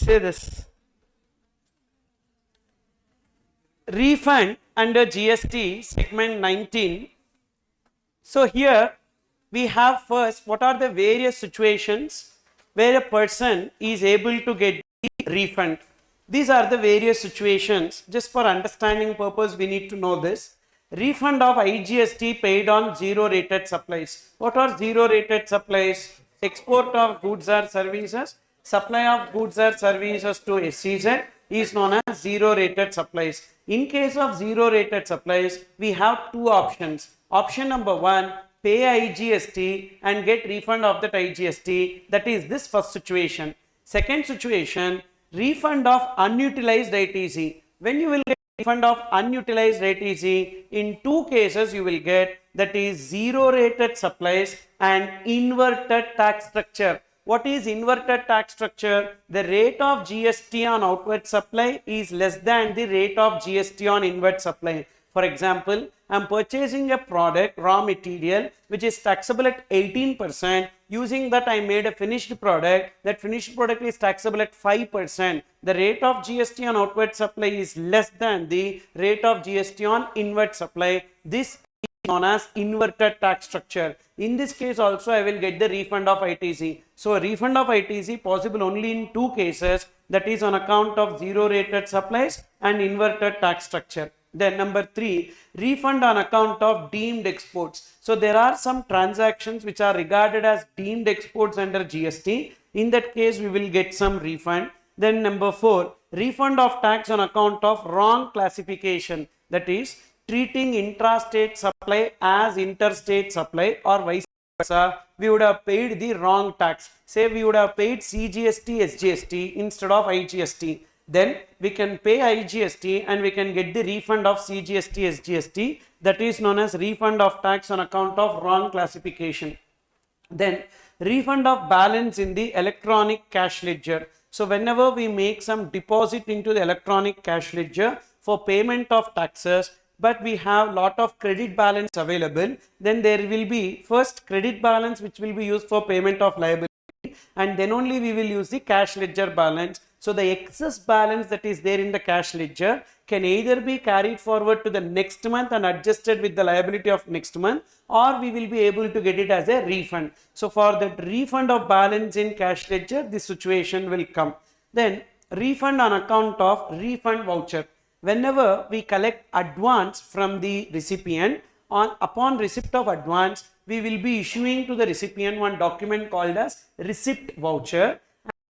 say this. Refund under GST segment 19. So here we have first what are the various situations where a person is able to get the refund. These are the various situations. Just for understanding purpose we need to know this. Refund of IGST paid on zero rated supplies. What are zero rated supplies? Export of goods or services. Supply of goods or services to SEZ is known as zero rated supplies. In case of zero rated supplies, we have two options. Option number one, pay IGST and get refund of that IGST. That is this first situation. Second situation, refund of unutilized ITC. When you will get refund of unutilized ITC, in two cases you will get, that is zero rated supplies and inverted tax structure. What is inverted tax structure? The rate of GST on outward supply is less than the rate of GST on inward supply. For example, I am purchasing a product, raw material, which is taxable at 18%. Using that, I made a finished product. That finished product is taxable at 5%. The rate of GST on outward supply is less than the rate of GST on inward supply. This is known as inverted tax structure. In this case also, I will get the refund of ITC. So, refund of ITC possible only in two cases, that is on account of zero rated supplies and inverted tax structure. Then number 3, refund on account of deemed exports. So there are some transactions which are regarded as deemed exports under GST. In that case, we will get some refund. Then number 4, refund of tax on account of wrong classification. That is treating intrastate supply as interstate supply or vice versa. We would have paid the wrong tax. Say we would have paid CGST, SGST instead of IGST. Then we can pay IGST and we can get the refund of CGST, SGST. That is known as refund of tax on account of wrong classification. Then refund of balance in the electronic cash ledger. So whenever we make some deposit into the electronic cash ledger for payment of taxes, but we have lot of credit balance available, then there will be first credit balance which will be used for payment of liability, and then only we will use the cash ledger balance. So the excess balance that is there in the cash ledger can either be carried forward to the next month and adjusted with the liability of next month, or we will be able to get it as a refund. So for that refund of balance in cash ledger, this situation will come. Then refund on account of refund voucher. Whenever we collect advance from the recipient, upon receipt of advance, we will be issuing to the recipient one document called as receipt voucher.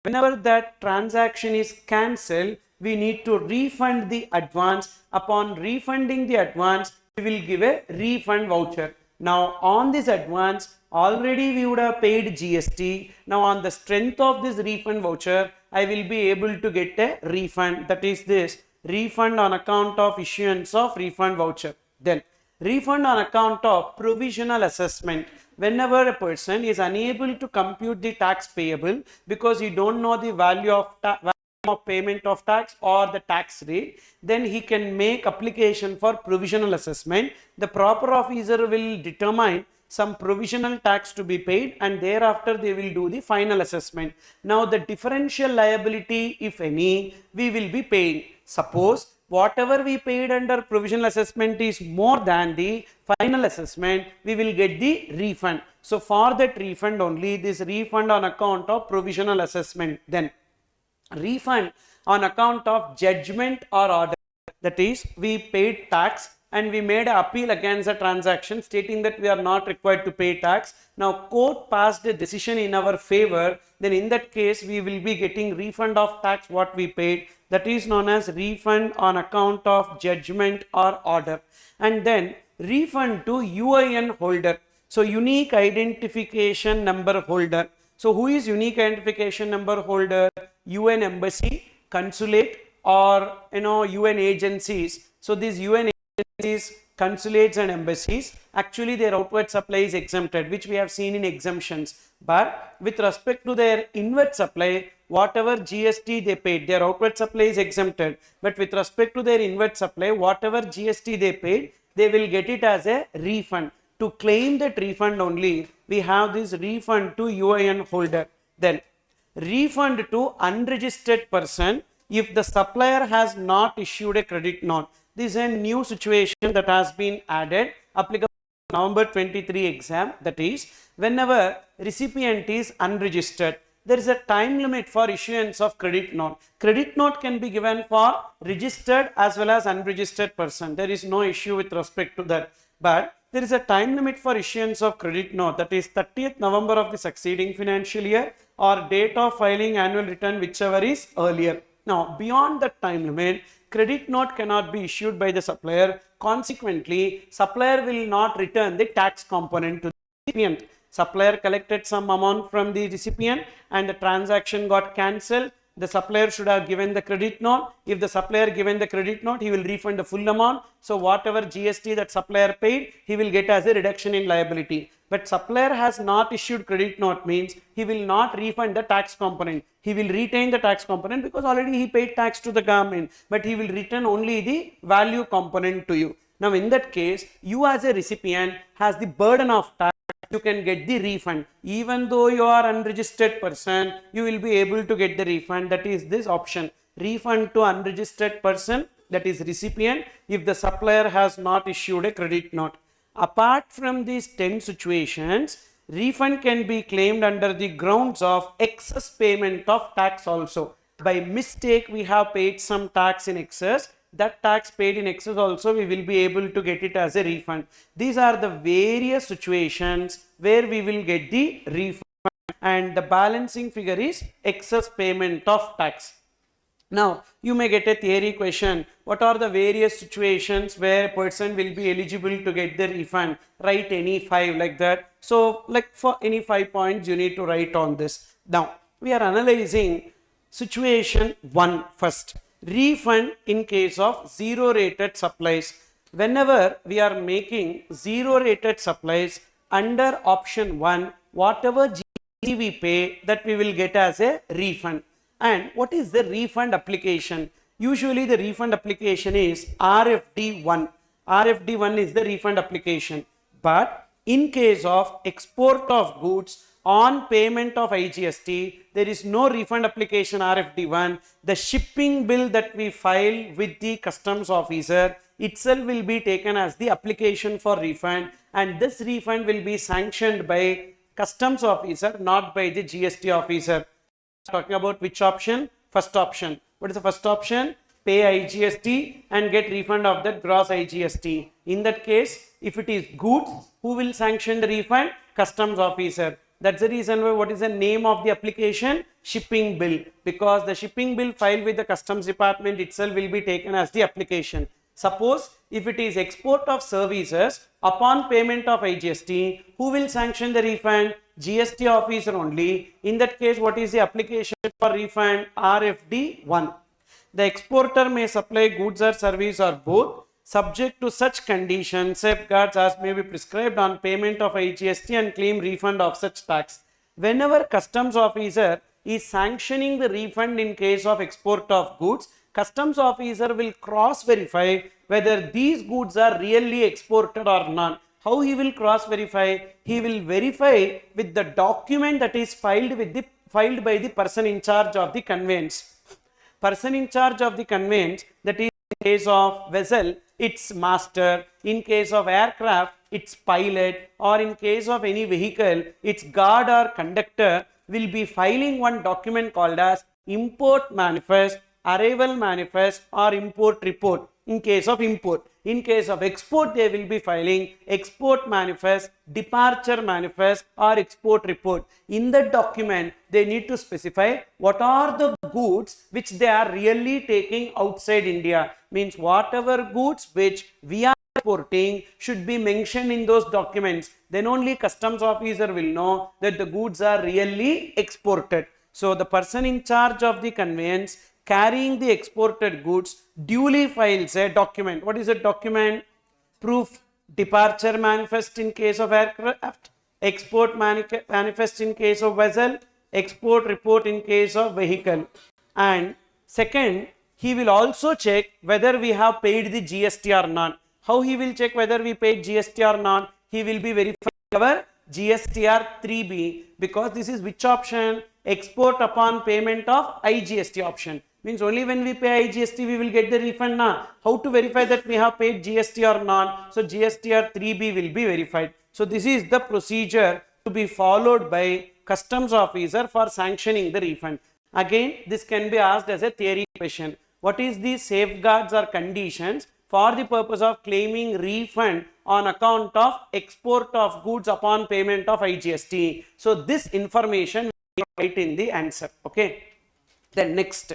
Whenever that transaction is cancelled, we need to refund the advance. Upon refunding the advance, we will give a refund voucher. Now on this advance, already we would have paid GST. Now on the strength of this refund voucher, I will be able to get a refund. That is this refund on account of issuance of refund voucher. Then refund on account of provisional assessment. Whenever a person is unable to compute the tax payable because he don't know the value of payment of tax or the tax rate, then he can make application for provisional assessment. The proper officer will determine some provisional tax to be paid and thereafter they will do the final assessment. Now the differential liability, if any, we will be paying. Suppose whatever we paid under provisional assessment is more than the final assessment, we will get the refund. So for that refund only, this refund on account of provisional assessment. Then refund on account of judgment or order. That is, we paid tax and we made an appeal against the transaction stating that we are not required to pay tax. Now court passed a decision in our favor, then in that case we will be getting refund of tax what we paid. That is known as refund on account of judgment or order. And then refund to UIN holder. So unique identification number holder. So who is unique identification number holder? UN embassy, consulate, or UN agencies. So these UN agencies, consulates and embassies, actually their outward supply is exempted, which we have seen in exemptions. But with respect to their inward supply, whatever GST they paid, their outward supply is exempted. But with respect to their inward supply, whatever GST they paid, they will get it as a refund. To claim that refund only, we have this refund to UIN holder. Then refund to unregistered person if the supplier has not issued a credit note. This is a new situation that has been added, applicable November 23 exam, that is whenever recipient is unregistered, there is a time limit for issuance of credit note. Credit note can be given for registered as well as unregistered person. There is no issue with respect to that. But there is a time limit for issuance of credit note, that is 30th November of the succeeding financial year or date of filing annual return, whichever is earlier. Now, beyond that time limit, credit note cannot be issued by the supplier. Consequently, supplier will not return the tax component to the recipient. Supplier collected some amount from the recipient and the transaction got cancelled. The supplier should have given the credit note. If the supplier given the credit note, he will refund the full amount. So whatever GST that supplier paid, he will get as a reduction in liability. But supplier has not issued credit note means he will not refund the tax component. He will retain the tax component because already he paid tax to the government, but he will return only the value component to you. Now in that case, you as a recipient has the burden of tax. You can get the refund. Even though you are unregistered person, you will be able to get the refund. That is this option, refund to unregistered person, that is recipient, if the supplier has not issued a credit note. Apart from these 10 situations, refund can be claimed under the grounds of excess payment of tax also. By mistake, we have paid some tax in excess. That tax paid in excess also we will be able to get it as a refund. These are the various situations where we will get the refund, and the balancing figure is excess payment of tax. Now, you may get a theory question, what are the various situations where a person will be eligible to get the refund? Write any 5 like that. So, like for any 5 points you need to write on this. Now, we are analyzing situation 1 first. Refund in case of zero rated supplies. Whenever we are making zero rated supplies under option 1, whatever GST we pay, that we will get as a refund. And what is the refund application? Usually the refund application is RFD1. RFD1 is the refund application. But in case of export of goods on payment of IGST, there is no refund application RFD1. The shipping bill that we file with the customs officer itself will be taken as the application for refund, and this refund will be sanctioned by customs officer, not by the GST officer. Talking about which option? First option. What is the first option? Pay IGST and get refund of that gross IGST. In that case, if it is goods, who will sanction the refund? Customs officer. That's the reason why what is the name of the application? Shipping bill. Because the shipping bill filed with the customs department itself will be taken as the application. Suppose if it is export of services, upon payment of IGST, who will sanction the refund? GST officer only. In that case, what is the application for refund? RFD1. The exporter may supply goods or service or both, subject to such conditions, safeguards as may be prescribed on payment of IGST and claim refund of such tax. Whenever customs officer is sanctioning the refund in case of export of goods, customs officer will cross verify whether these goods are really exported or not. How he will cross verify? He will verify with the document that is filed by the person in charge of the conveyance. Person in charge of the conveyance, that is in case of vessel, its master, in case of aircraft, its pilot, or in case of any vehicle, its guard or conductor, will be filing one document called as import manifest, arrival manifest, or import report. In case of import. In case of export, they will be filing export manifest, departure manifest, or export report. In the document, they need to specify what are the goods which they are really taking outside India. Means whatever goods which we are exporting should be mentioned in those documents. Then only customs officer will know that the goods are really exported. So the person in charge of the conveyance carrying the exported goods duly files a document. What is a document? Proof departure manifest in case of aircraft, export manifest in case of vessel, export report in case of vehicle. And second, he will also check whether we have paid the GST or not. How he will check whether we paid GST or not? He will be verifying our GSTR 3B, because this is which option? export upon payment of IGST option. Means only when we pay IGST we will get the refund now. How to verify that we have paid GST or not? So GST or 3B will be verified. So this is the procedure to be followed by customs officer for sanctioning the refund. Again, this can be asked as a theory question. What is the safeguards or conditions for the purpose of claiming refund on account of export of goods upon payment of IGST? So this information will be right in the answer. Okay. Then next,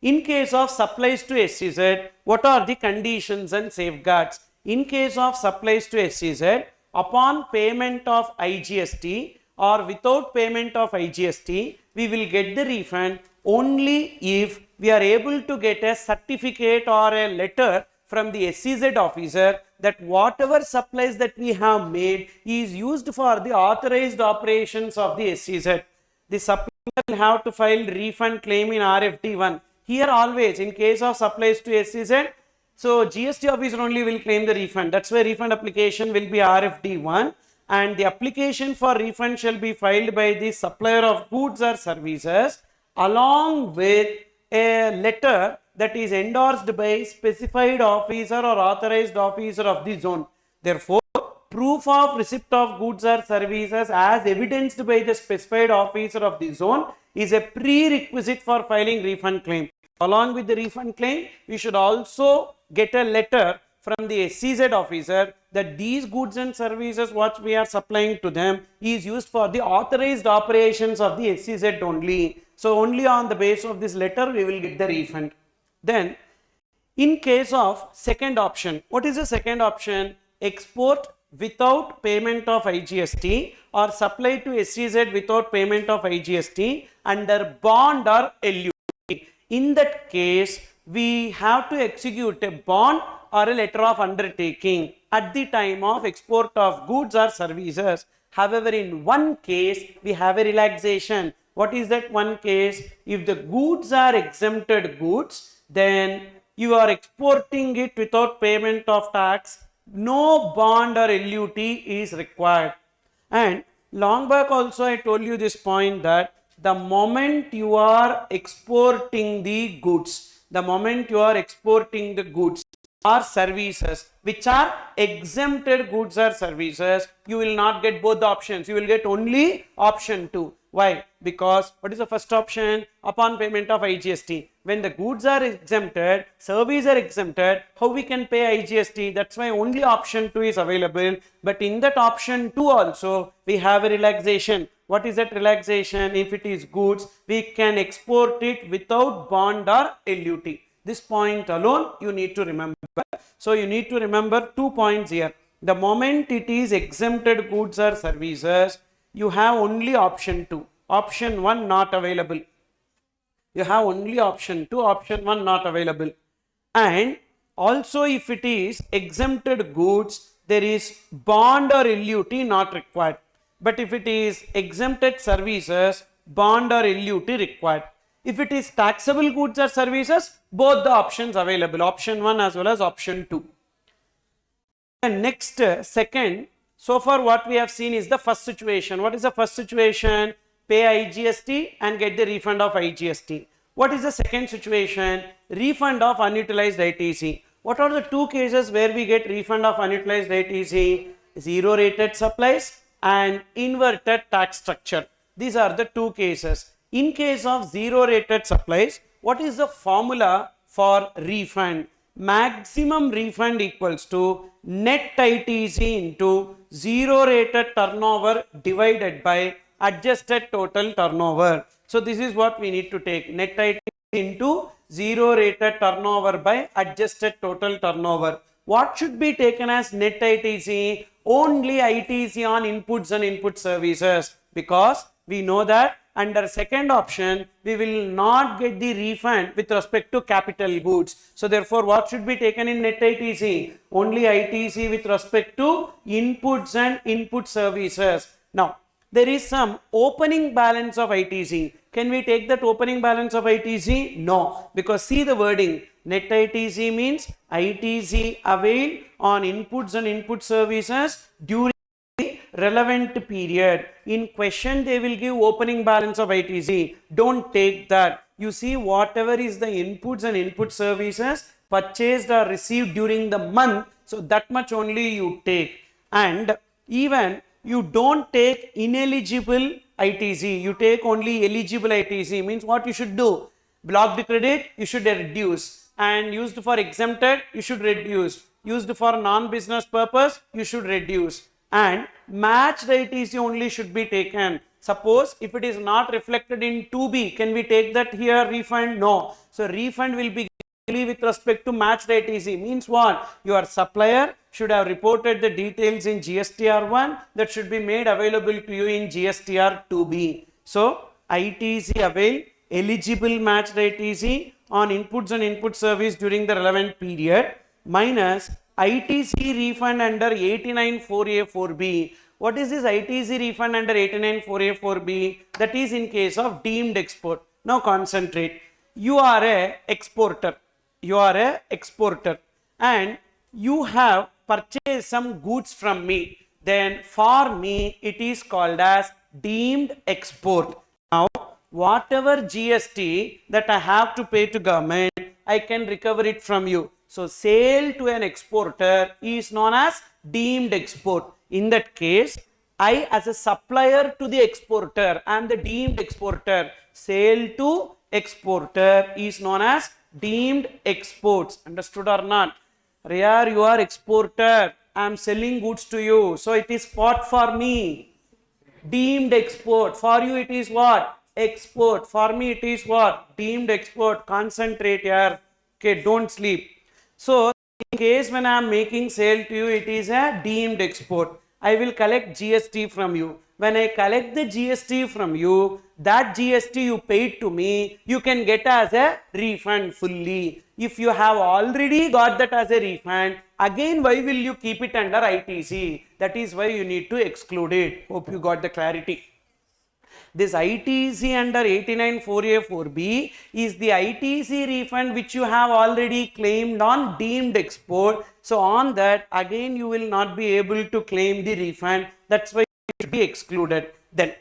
in case of supplies to SEZ, what are the conditions and safeguards? In case of supplies to SEZ, upon payment of IGST or without payment of IGST, we will get the refund only if we are able to get a certificate or a letter from the SEZ officer that whatever supplies that we have made is used for the authorized operations of the SEZ. The supplier will have to file refund claim in RFD1. Here always in case of supplies to SEZ, so GST officer only will claim the refund. That's why refund application will be RFD1, and the application for refund shall be filed by the supplier of goods or services along with a letter that is endorsed by specified officer or authorized officer of the zone. Therefore, proof of receipt of goods or services as evidenced by the specified officer of the zone is a prerequisite for filing refund claim. Along with the refund claim, we should also get a letter from the SEZ officer that these goods and services what we are supplying to them is used for the authorized operations of the SEZ only. So only on the basis of this letter we will get the refund. Then in case of second option, what is the second option? Export without payment of IGST or supply to SEZ without payment of IGST under bond or LU. In that case, we have to execute a bond or a letter of undertaking at the time of export of goods or services. However, in one case, we have a relaxation. What is that one case? If the goods are exempted goods, then you are exporting it without payment of tax. No bond or LUT is required. And long back also I told you this point that the moment you are exporting the goods, or services which are exempted goods or services, you will not get both the options. You will get only option 2. Why? Because what is the first option? Upon payment of IGST. When the goods are exempted, services are exempted, how we can pay IGST? That's why only option 2 is available. But in that option 2 also, we have a relaxation. What is that relaxation? If it is goods, we can export it without bond or LUT. This point alone you need to remember. So you need to remember 2 points here. The moment it is exempted goods or services, you have only option 2. Option 1 not available. You have only option 2, option 1 not available. And also if it is exempted goods, there is bond or LUT not required. But if it is exempted services, bond or LUT required. If it is taxable goods or services, both the options available, option 1 as well as option 2. And next, second, so far what we have seen is the first situation. What is the first situation? Pay IGST and get the refund of IGST. What is the second situation? Refund of unutilized ITC. What are the two cases where we get refund of unutilized ITC? Zero rated supplies and inverted tax structure. These are the two cases. In case of zero rated supplies, what is the formula for refund? Maximum refund equals to net ITC into zero rated turnover divided by adjusted total turnover. So this is what we need to take, net ITC into zero rated turnover by adjusted total turnover. What should be taken as net ITC? Only ITC on inputs and input services, because we know that under second option we will not get the refund with respect to capital goods. So therefore what should be taken in net ITC? Only ITC with respect to inputs and input services. Now there is some opening balance of ITC. Can we take that opening balance of ITC? No, because see the wording, net ITC means ITC availed on inputs and input services during the relevant period. In question they will give opening balance of ITC. Don't take that. You see, whatever is the inputs and input services purchased or received during the month, so that much only you take. And even you don't take ineligible ITC, you take only eligible ITC. Means what you should do? Blocked credit, you should reduce, and used for exempted, you should reduce, used for non-business purpose, you should reduce, and matched ITC only should be taken. Suppose if it is not reflected in 2B, can we take that here refund? No. So refund will be with respect to matched ITC. Means what? Your supplier should have reported the details in GSTR1, that should be made available to you in GSTR2B. So ITC avail eligible matched ITC on inputs and input service during the relevant period minus ITC refund under 894A4B. What is this ITC refund under 894A4B? That is in case of deemed export. Now concentrate. You are a exporter. You are a exporter and you have purchased some goods from me. Then for me it is called as deemed export. Now whatever GST that I have to pay to government, I can recover it from you. So sale to an exporter is known as deemed export. In that case, I as a supplier to the exporter, I am the deemed exporter. Sale to exporter is known as deemed exports. Understood or not? Here you are exporter, I am selling goods to you. So it is what for me? Deemed export. For you it is what? Export. For me it is what? Deemed export. Concentrate here. Okay, don't sleep. So in case when I am making sale to you, it is a deemed export. I will collect GST from you. When I collect the GST from you, that GST you paid to me, you can get as a refund fully. If you have already got that as a refund, again why will you keep it under ITC? That is why you need to exclude it. Hope you got the clarity. This ITC under 894A4B is the ITC refund which you have already claimed on deemed export. So on that again you will not be able to claim the refund. That's why it should be excluded. Then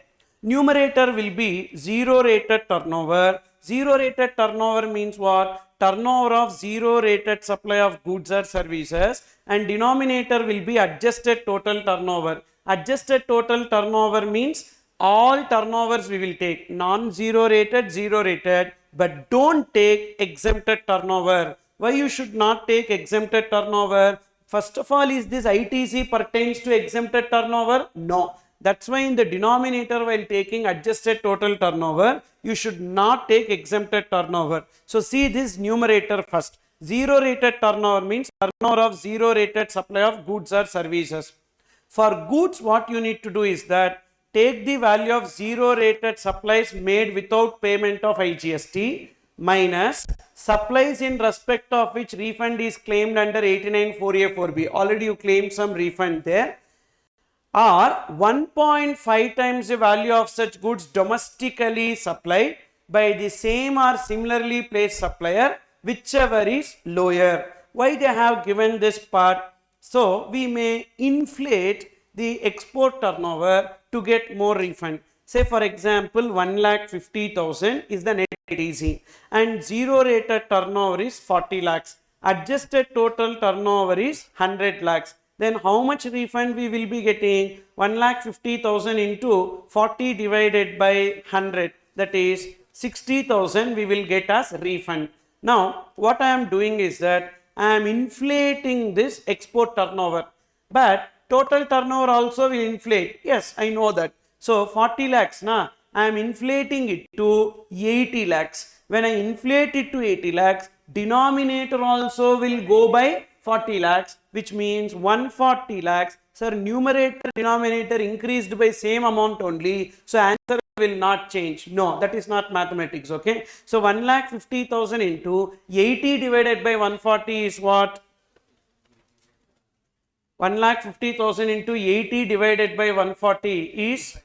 numerator will be zero rated turnover. Zero rated turnover means what? Turnover of zero rated supply of goods or services, and denominator will be adjusted total turnover. Adjusted total turnover means all turnovers we will take, non-zero rated, zero rated, but don't take exempted turnover. Why you should not take exempted turnover? First of all, is this ITC pertains to exempted turnover? No. That's why in the denominator while taking adjusted total turnover, you should not take exempted turnover. So see this numerator first. Zero rated turnover means turnover of zero rated supply of goods or services. For goods, what you need to do is that take the value of zero rated supplies made without payment of IGST minus supplies in respect of which refund is claimed under 894A4B. Already you claimed some refund there. Or 1.5 times the value of such goods domestically supplied by the same or similarly placed supplier, whichever is lower. Why they have given this part? So we may inflate the export turnover to get more refund. Say for example 1,50,000 is the net ITC and zero rated turnover is 40 lakhs. Adjusted total turnover is 100 lakhs. Then how much refund we will be getting? 1,50,000 into 40 divided by 100, that is 60,000 we will get as refund. Now what I am doing is that I am inflating this export turnover, but total turnover also will inflate. Yes, I know that. So 40 lakhs, I am inflating it to 80 lakhs. When I inflate it to 80 lakhs, denominator also will go by 40 lakhs, which means 140 lakhs. Sir, numerator denominator increased by same amount only. So answer will not change. No, that is not mathematics. Okay. So 1,50,000 into 80 divided by 140 is what? 1,50,000 into 80 divided by 140 is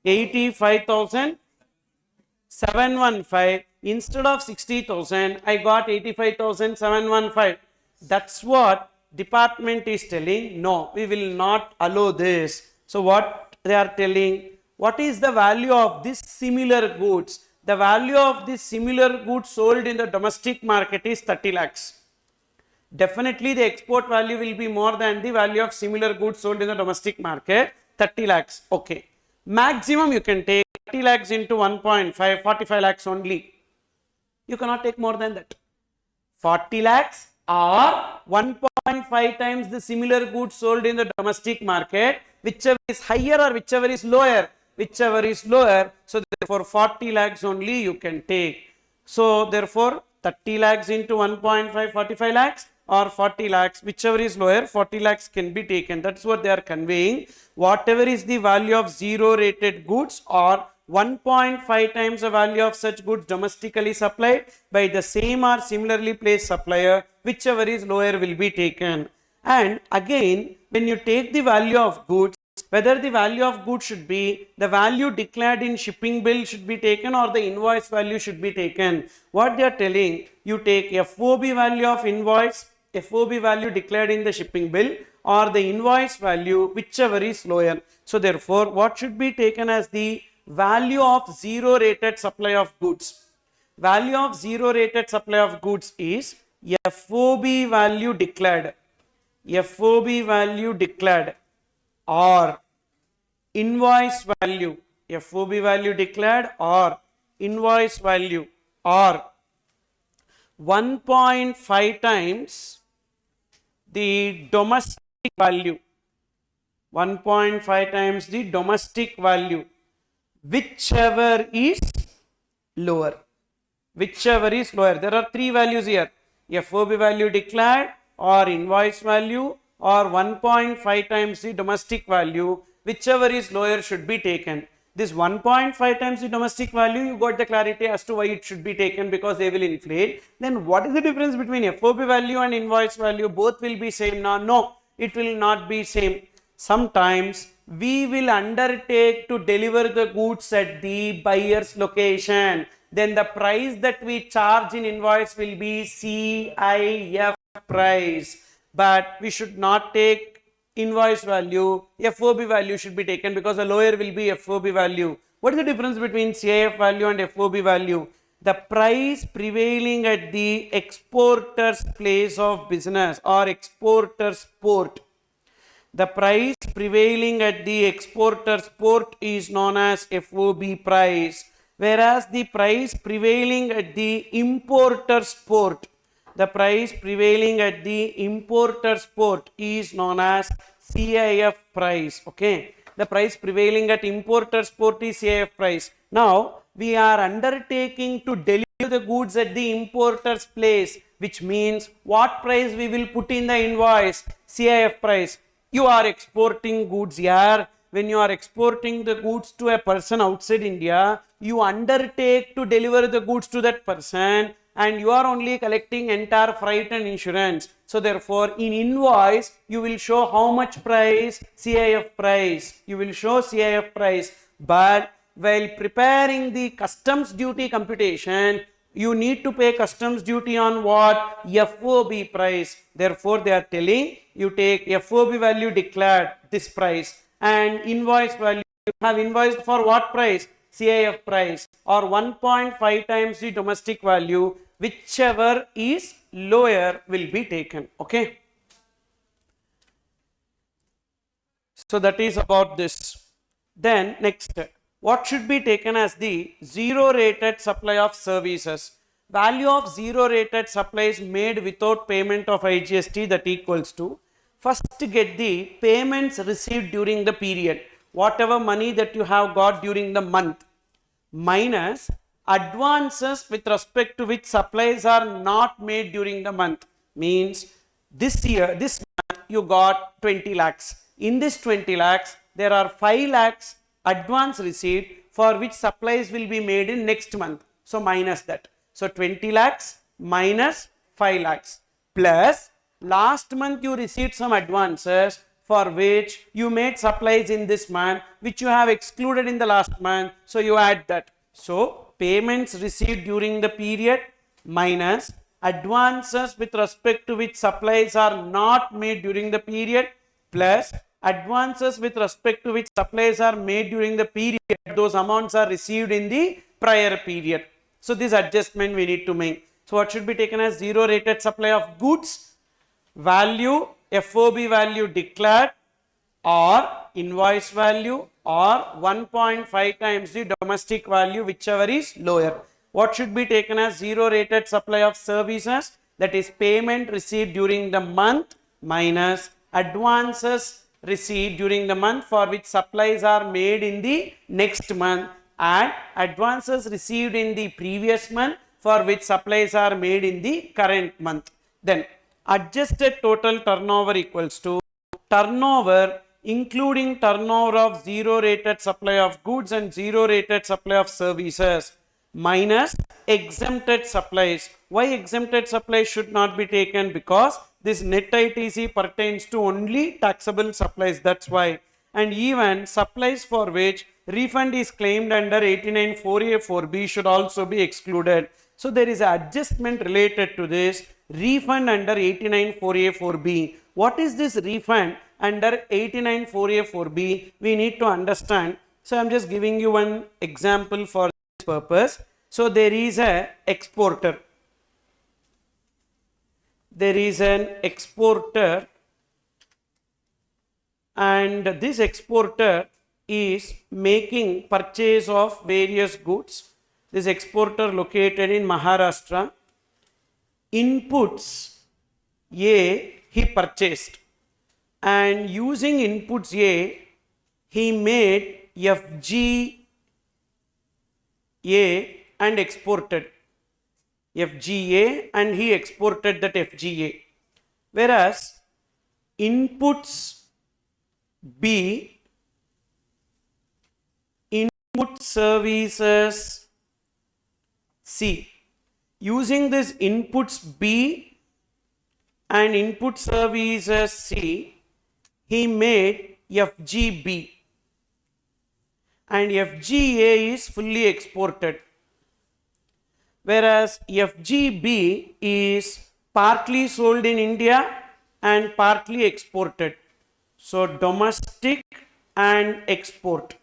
85,715. Instead of 60,000, I got 85,715. That's what department is telling, no, we will not allow this. So what they are telling, what is the value of this similar goods? The value of this similar goods sold in the domestic market is 30 lakhs. Definitely the export value will be more than the value of similar goods sold in the domestic market, 30 lakhs. Okay. Maximum you can take 30 lakhs into 1.5, 45 lakhs only. You cannot take more than that. 40 lakhs or 1.5 times the similar goods sold in the domestic market, whichever is higher or whichever is lower. Whichever is lower, so therefore 40 lakhs only you can take. So therefore 30 lakhs into 1.5, 45 lakhs or 40 lakhs, whichever is lower, 40 lakhs can be taken. That's what they are conveying. Whatever is the value of zero rated goods or 1.5 times the value of such goods domestically supplied by the same or similarly placed supplier, whichever is lower will be taken. And again, when you take the value of goods, whether the value of goods should be the value declared in shipping bill should be taken or the invoice value should be taken. What they are telling, you take FOB value of invoice, FOB value declared in the shipping bill or the invoice value, whichever is lower. So therefore, what should be taken as the value of zero rated supply of goods? Value of zero rated supply of goods is FOB value declared. FOB value declared or invoice value, FOB value declared or invoice value or 1.5 times the domestic value, 1.5 times the domestic value, whichever is lower. Whichever is lower. There are three values here, FOB value declared or invoice value or 1.5 times the domestic value, whichever is lower should be taken. This 1.5 times the domestic value, you got the clarity as to why it should be taken, because they will inflate. Then what is the difference between FOB value and invoice value? Both will be same now? No, it will not be same. Sometimes we will undertake to deliver the goods at the buyer's location. Then the price that we charge in invoice will be CIF price. But we should not take invoice value, FOB value should be taken because the lower will be FOB value. What is the difference between CIF value and FOB value? The price prevailing at the exporter's place of business or exporter's port. The price prevailing at the exporter's port is known as FOB price, whereas the price prevailing at the importer's port, the price prevailing at the importer's port is known as CIF price. Okay, the price prevailing at importer's port is CIF price. Now we are undertaking to deliver the goods at the importer's place, which means what price we will put in the invoice? CIF price. You are exporting goods here. When you are exporting the goods to a person outside India, you undertake to deliver the goods to that person, and you are only collecting entire freight and insurance. So therefore, in invoice, you will show how much price? CIF price. You will show CIF price. But while preparing the customs duty computation, you need to pay customs duty on what? FOB price. Therefore, they are telling you take FOB value declared, this price, and invoice value, you have invoiced for what price? CIF price, or 1.5 times the domestic value, whichever is lower will be taken. Okay. So that is about this. Then next, what should be taken as the zero rated supply of services? Value of zero rated supplies made without payment of IGST, that equals to, first get the payments received during the period, whatever money that you have got during the month, minus advances with respect to which supplies are not made during the month. Means this year, this month you got 20 lakhs. In this 20 lakhs, there are 5 lakhs advance received for which supplies will be made in next month. So minus that. So 20 lakhs minus 5 lakhs plus last month you received some advances for which you made supplies in this month, which you have excluded in the last month. So you add that. So payments received during the period minus advances with respect to which supplies are not made during the period plus advances with respect to which supplies are made during the period, those amounts are received in the prior period. So this adjustment we need to make. So what should be taken as zero rated supply of goods, value, FOB value declared or invoice value or 1.5 times the domestic value, whichever is lower. What should be taken as zero rated supply of services, that is payment received during the month minus advances received during the month for which supplies are made in the next month and advances received in the previous month for which supplies are made in the current month. Then adjusted total turnover equals to turnover including turnover of zero rated supply of goods and zero rated supply of services minus exempted supplies. Why exempted supplies should not be taken? Because this net ITC pertains to only taxable supplies, that's why. And even supplies for which refund is claimed under 89.4A.4B should also be excluded. So there is an adjustment related to this refund under 89.4A.4B. What is this refund under 89.4A.4B? We need to understand. So I am just giving you one example for this purpose. So there is a exporter. There is an exporter and this exporter is making purchase of various goods. This exporter located in Maharashtra. Inputs A he purchased and using inputs A he made FGA and exported FGA and he exported that FGA, whereas inputs B, input services C, using this inputs B and input services C he made FGB and FGA is fully exported, whereas FGB is partly sold in India and partly exported. So domestic and export.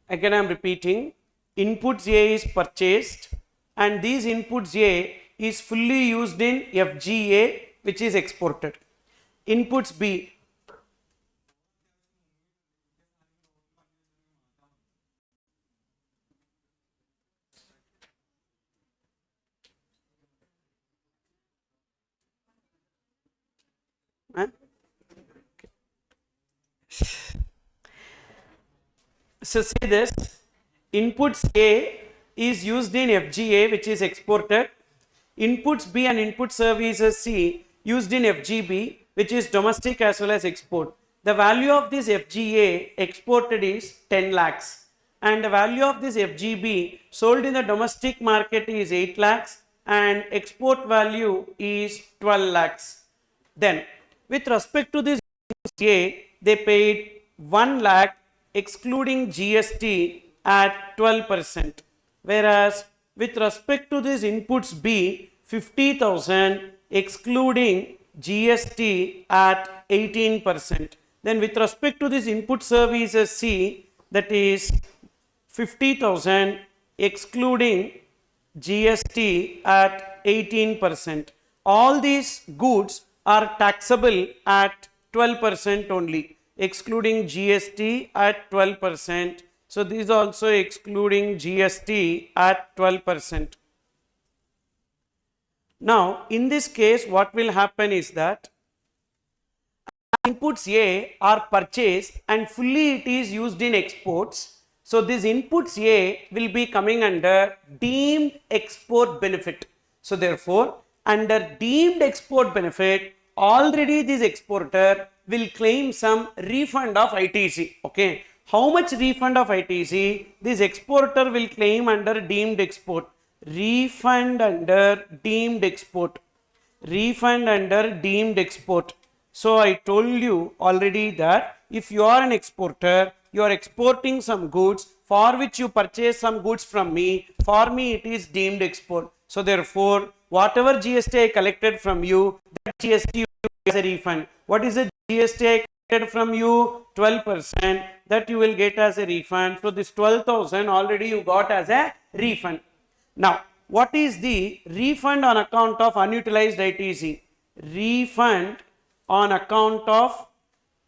Again I am repeating, inputs A is purchased and these inputs A is fully used in FGA which is exported. Inputs B, so see this, inputs A is used in FGA which is exported, inputs B and input services C used in FGB which is domestic as well as export. The value of this FGA exported is 10 lakhs and the value of this FGB sold in the domestic market is 8 lakhs and export value is 12 lakhs. Then with respect to this A, they paid 1 lakh excluding GST at 12%, whereas with respect to this inputs B, 50,000 excluding GST at 18%. Then with respect to this input services C, that is 50,000 excluding GST at 18%. All these goods are taxable at 12% only, excluding GST at 12%. So these also excluding GST at 12%. Now in this case what will happen is that inputs A are purchased and fully it is used in exports. So this inputs A will be coming under deemed export benefit. So therefore under deemed export benefit already this exporter will claim some refund of ITC. Okay, how much refund of ITC this exporter will claim under deemed export? Refund under deemed export. Refund under deemed export. So I told you already that if you are an exporter, you are exporting some goods for which you purchase some goods from me, for me it is deemed export. So therefore, whatever GST I collected from you, that GST you will get as a refund. What is the GST I collected from you? 12%. That you will get as a refund. So this 12,000 already you got as a refund. Now, what is the refund on account of unutilized ITC? Refund on account of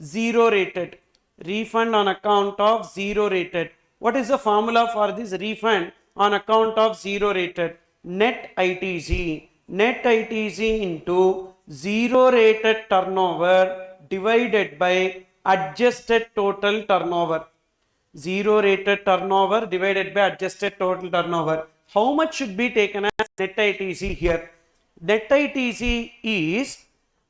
zero rated. Refund on account of zero rated. What is the formula for this refund on account of zero rated? Net ITC. Net ITC into zero rated turnover divided by adjusted total turnover. Zero rated turnover divided by adjusted total turnover. How much should be taken as net ITC here? Net ITC is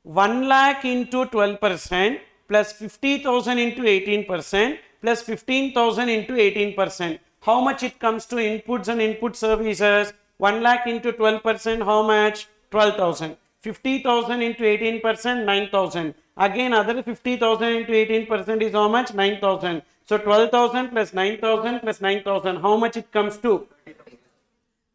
1 lakh into 12% plus 50,000 into 18% plus 15,000 into 18%. How much it comes to inputs and input services? 1 lakh into 12%, how much? 12,000. 50,000 into 18%, 9,000. Again, other 50,000 into 18% is how much? 9,000. So 12,000 plus 9,000 plus 9,000. How much it comes to?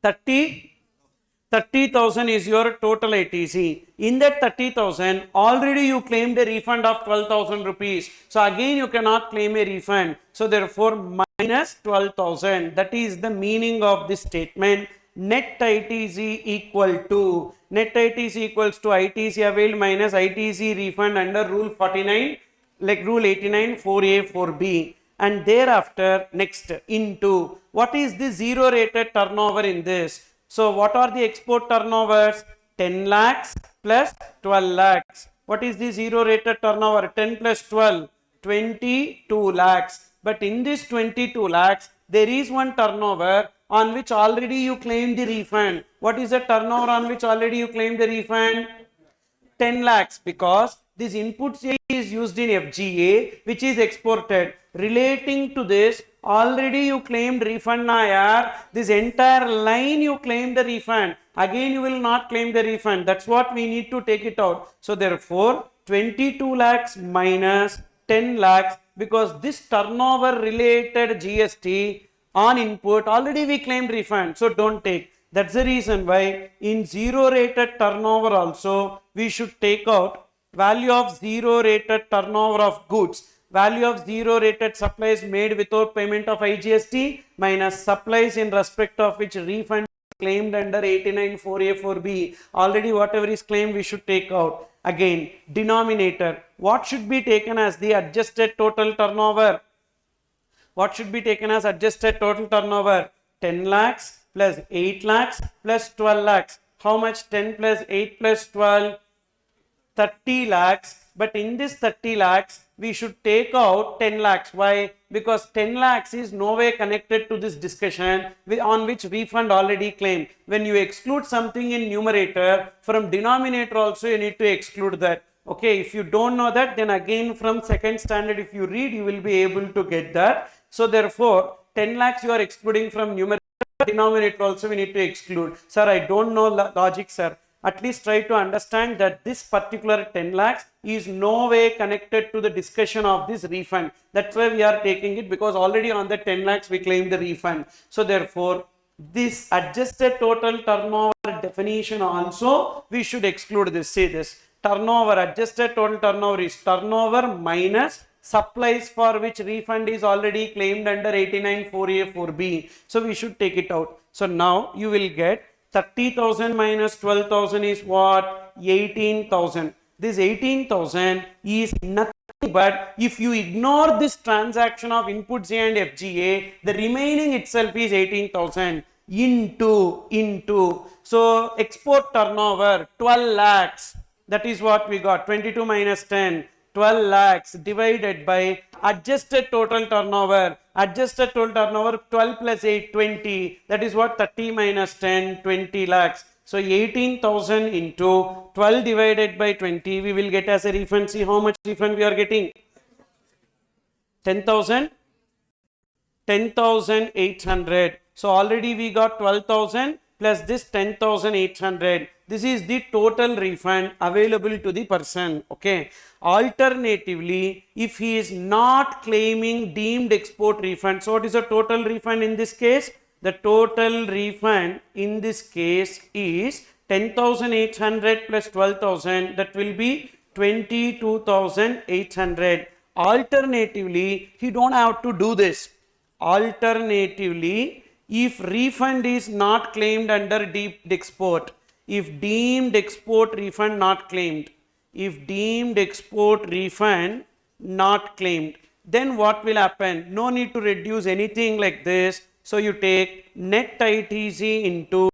30,000 is your total ITC. In that 30,000, already you claimed a refund of 12,000 rupees. So again, you cannot claim a refund. So therefore, minus 12,000. That is the meaning of this statement. Net ITC equal to, net ITC equals to ITC availed minus ITC refund under rule 49, like rule 89, 4A, 4B. And thereafter, next, into, what is the zero rated turnover in this? So what are the export turnovers? 10 lakhs plus 12 lakhs. What is the zero rated turnover? 10 plus 12, 22 lakhs. But in this 22 lakhs, there is one turnover on which already you claimed the refund. What is the turnover on which already you claimed the refund? 10 lakhs, because this input is used in FGA which is exported. Relating to this, already you claimed refund na yaar. This entire line you claimed the refund. Again you will not claim the refund. That's what we need to take it out. So therefore 22 lakhs minus 10 lakhs, because this turnover related GST on input already we claimed refund. So don't take. That's the reason why in zero rated turnover also we should take out value of zero rated turnover of goods, value of zero rated supplies made without payment of IGST minus supplies in respect of which refund claimed under 89 4A 4B. Already whatever is claimed we should take out. Again, denominator, what should be taken as the adjusted total turnover? What should be taken as adjusted total turnover? 10 lakhs plus 8 lakhs plus 12 lakhs. How much? 10 plus 8 plus 12? 30 lakhs. But in this 30 lakhs, we should take out 10 lakhs. Why? Because 10 lakhs is no way connected to this discussion on which refund already claimed. When you exclude something in numerator, from denominator also you need to exclude that. Okay, if you don't know that, then again from second standard if you read, you will be able to get that. So therefore, 10 lakhs you are excluding from numerator, denominator also we need to exclude. Sir, I don't know logic, sir. At least try to understand that this particular 10 lakhs is no way connected to the discussion of this refund. That's why we are taking it, because already on the 10 lakhs we claim the refund. So therefore, this adjusted total turnover definition also we should exclude this. Say this. Turnover, adjusted total turnover is turnover minus supplies for which refund is already claimed under 89 4A 4B. So we should take it out. So now you will get 30,000 minus 12,000 is what? 18,000. This 18,000 is nothing but, if you ignore this transaction of inputs A and FGA, the remaining itself is 18,000 into. So export turnover 12 lakhs. That is what we got. 22 minus 10. 12 lakhs divided by adjusted total turnover. Adjusted total turnover 12 plus 8, 20. That is what? 30 minus 10, 20 lakhs. So 18,000 into 12 divided by 20, we will get as a refund. See how much refund we are getting? 10,000? 10,800. So already we got 12,000 plus this 10,800. This is the total refund available to the person. Okay. Alternatively, if he is not claiming deemed export refund, so what is the total refund in this case? the total refund in this case is 10,800 plus 12,000, that will be 22,800. Alternatively, he don't have to do this. Alternatively, if refund is not claimed under deemed export, if deemed export refund not claimed, if deemed export refund not claimed, then what will happen? No need to reduce anything like this. So you take net ITC into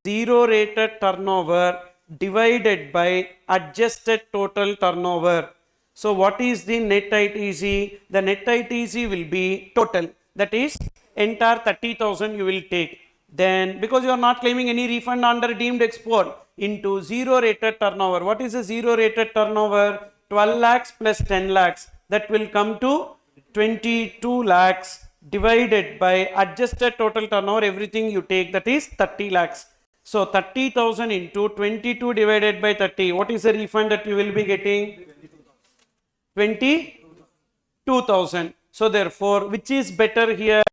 zero rated turnover divided by adjusted total turnover. So what is the net ITC? The net ITC will be total, that is entire 30,000 you will take. Then because you are not claiming any refund under deemed export, into zero rated turnover. What is the zero rated turnover? 12 lakhs plus 10 lakhs, that will come to 22 lakhs divided by adjusted total turnover, everything you take, that is 30 lakhs. So 30,000 into 22 divided by 30, what is the refund that you will be getting? 22,000. So therefore, which is better here?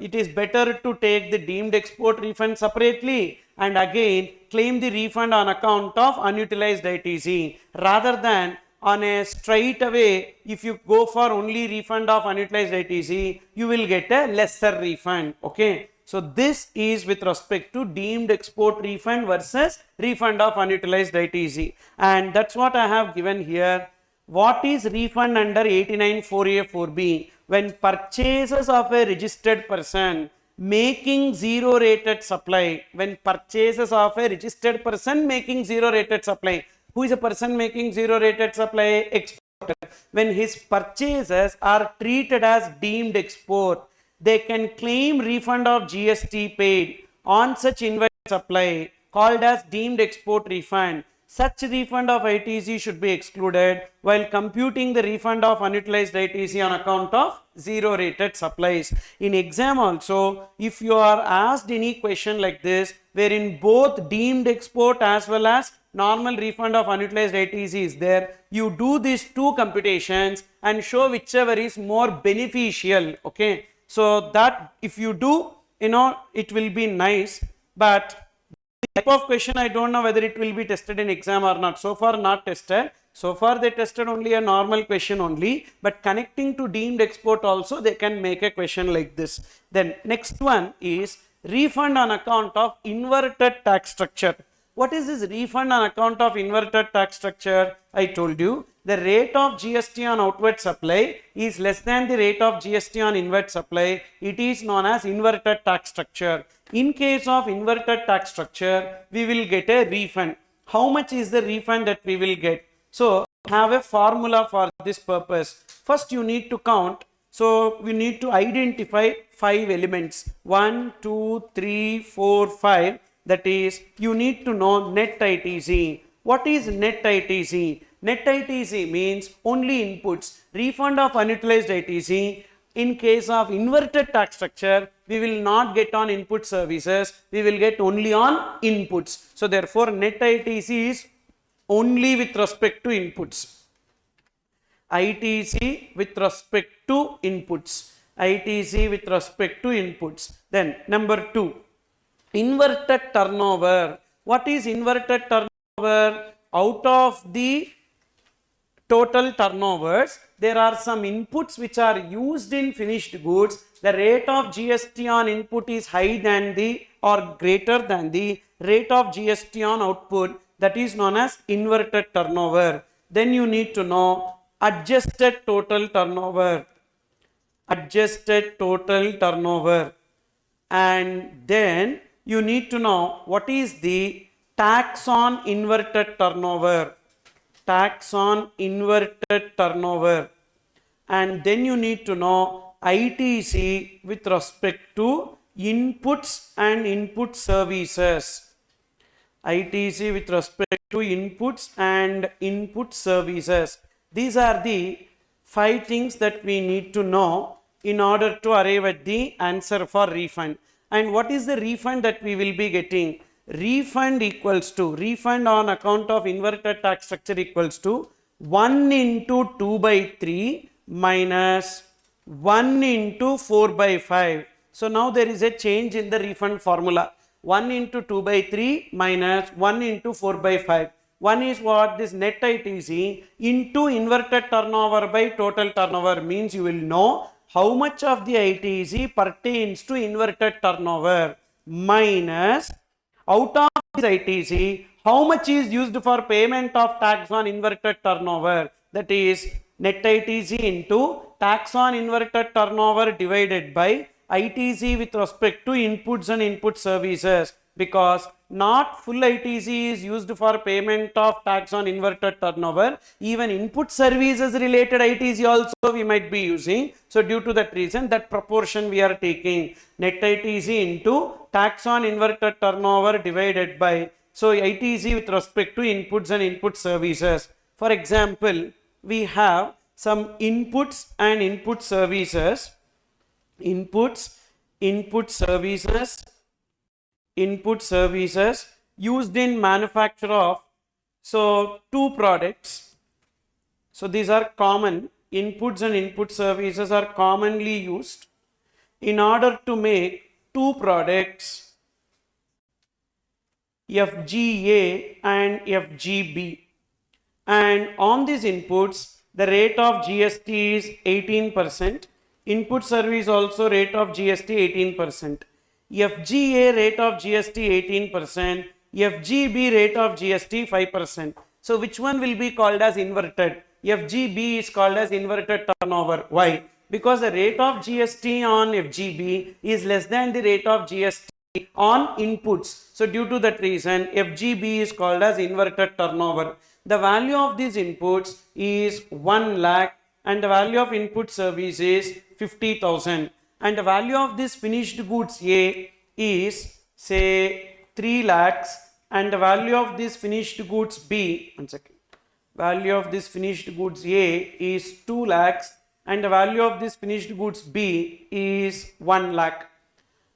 It is better to take the deemed export refund separately and again claim the refund on account of unutilized ITC, rather than on a straight away, if you go for only refund of unutilized ITC, you will get a lesser refund. Okay. So this is with respect to deemed export refund versus refund of unutilized ITC, and that's what I have given here. What is refund under 89.4A.4B? When purchases of a registered person making zero rated supply, when purchases of a registered person making zero rated supply, who is a person making zero rated supply? Exporter. When his purchases are treated as deemed export, they can claim refund of GST paid on such invoice supply called as deemed export refund. Such refund of ITC should be excluded while computing the refund of unutilized ITC on account of zero rated supplies. In exam also, if you are asked any question like this, wherein both deemed export as well as normal refund of unutilized ITC is there, you do these two computations and show whichever is more beneficial. Okay. So that if you do, it will be nice, but type of question I don't know whether it will be tested in exam or not. So far not tested. So far they tested only a normal question only, but connecting to deemed export also they can make a question like this. Then next one is refund on account of inverted tax structure. What is this refund on account of inverted tax structure? I told you the rate of GST on outward supply is less than the rate of GST on inward supply. It is known as inverted tax structure. In case of inverted tax structure, we will get a refund. How much is the refund that we will get? So have a formula for this purpose. First you need to count. So we need to identify 5 elements. 1, 2, 3, 4, 5. That is, you need to know net ITC. What is net ITC? Net ITC means only inputs. Refund of unutilized ITC. In case of inverted tax structure, we will not get on input services. We will get only on inputs. So therefore, net ITC is only with respect to inputs. ITC with respect to inputs. ITC with respect to inputs. Then number 2. Inverted turnover. What is inverted turnover? Out of the total turnovers, there are some inputs which are used in finished goods. The rate of GST on input is high than the or greater than the rate of GST on output. That is known as inverted turnover. Then you need to know adjusted total turnover. Adjusted total turnover. And then you need to know what is the tax on inverted turnover. Tax on inverted turnover. And then you need to know ITC with respect to inputs and input services. ITC with respect to inputs and input services. These are the 5 things that we need to know in order to arrive at the answer for refund. And what is the refund that we will be getting? Refund equals to, refund on account of inverted tax structure equals to 1 into 2 by 3 minus 1 into 4 by 5. So now there is a change in the refund formula. 1 into 2 by 3 minus 1 into 4 by 5. 1 is what? This net ITC into inverted turnover by total turnover, means you will know how much of the ITC pertains to inverted turnover, minus out of this ITC how much is used for payment of tax on inverted turnover, that is net ITC into tax on inverted turnover divided by ITC with respect to inputs and input services, because not full ITC is used for payment of tax on inverted turnover, even input services related ITC also we might be using. So due to that reason, that proportion we are taking net ITC into tax on inverted turnover divided by, so ITC with respect to inputs and input services. For example, we have some inputs and input services, input services used in manufacture of, so two products. So these are common, inputs and input services are commonly used in order to make two products, FGA and FGB, and on these inputs the rate of GST is 18%, input service also rate of GST 18%, FGA rate of GST 18%, FGB rate of GST 5%. So which one will be called as inverted? FGB is called as inverted turnover. Why? Because the rate of GST on FGB is less than the rate of GST on inputs. So due to that reason, FGB is called as inverted turnover. The value of these inputs is 1 lakh and the value of input service is 50,000, and the value of this finished goods A is say 3 lakhs, and the value of this finished goods B, value of this finished goods A is 2 lakhs and the value of this finished goods B is 1 lakh.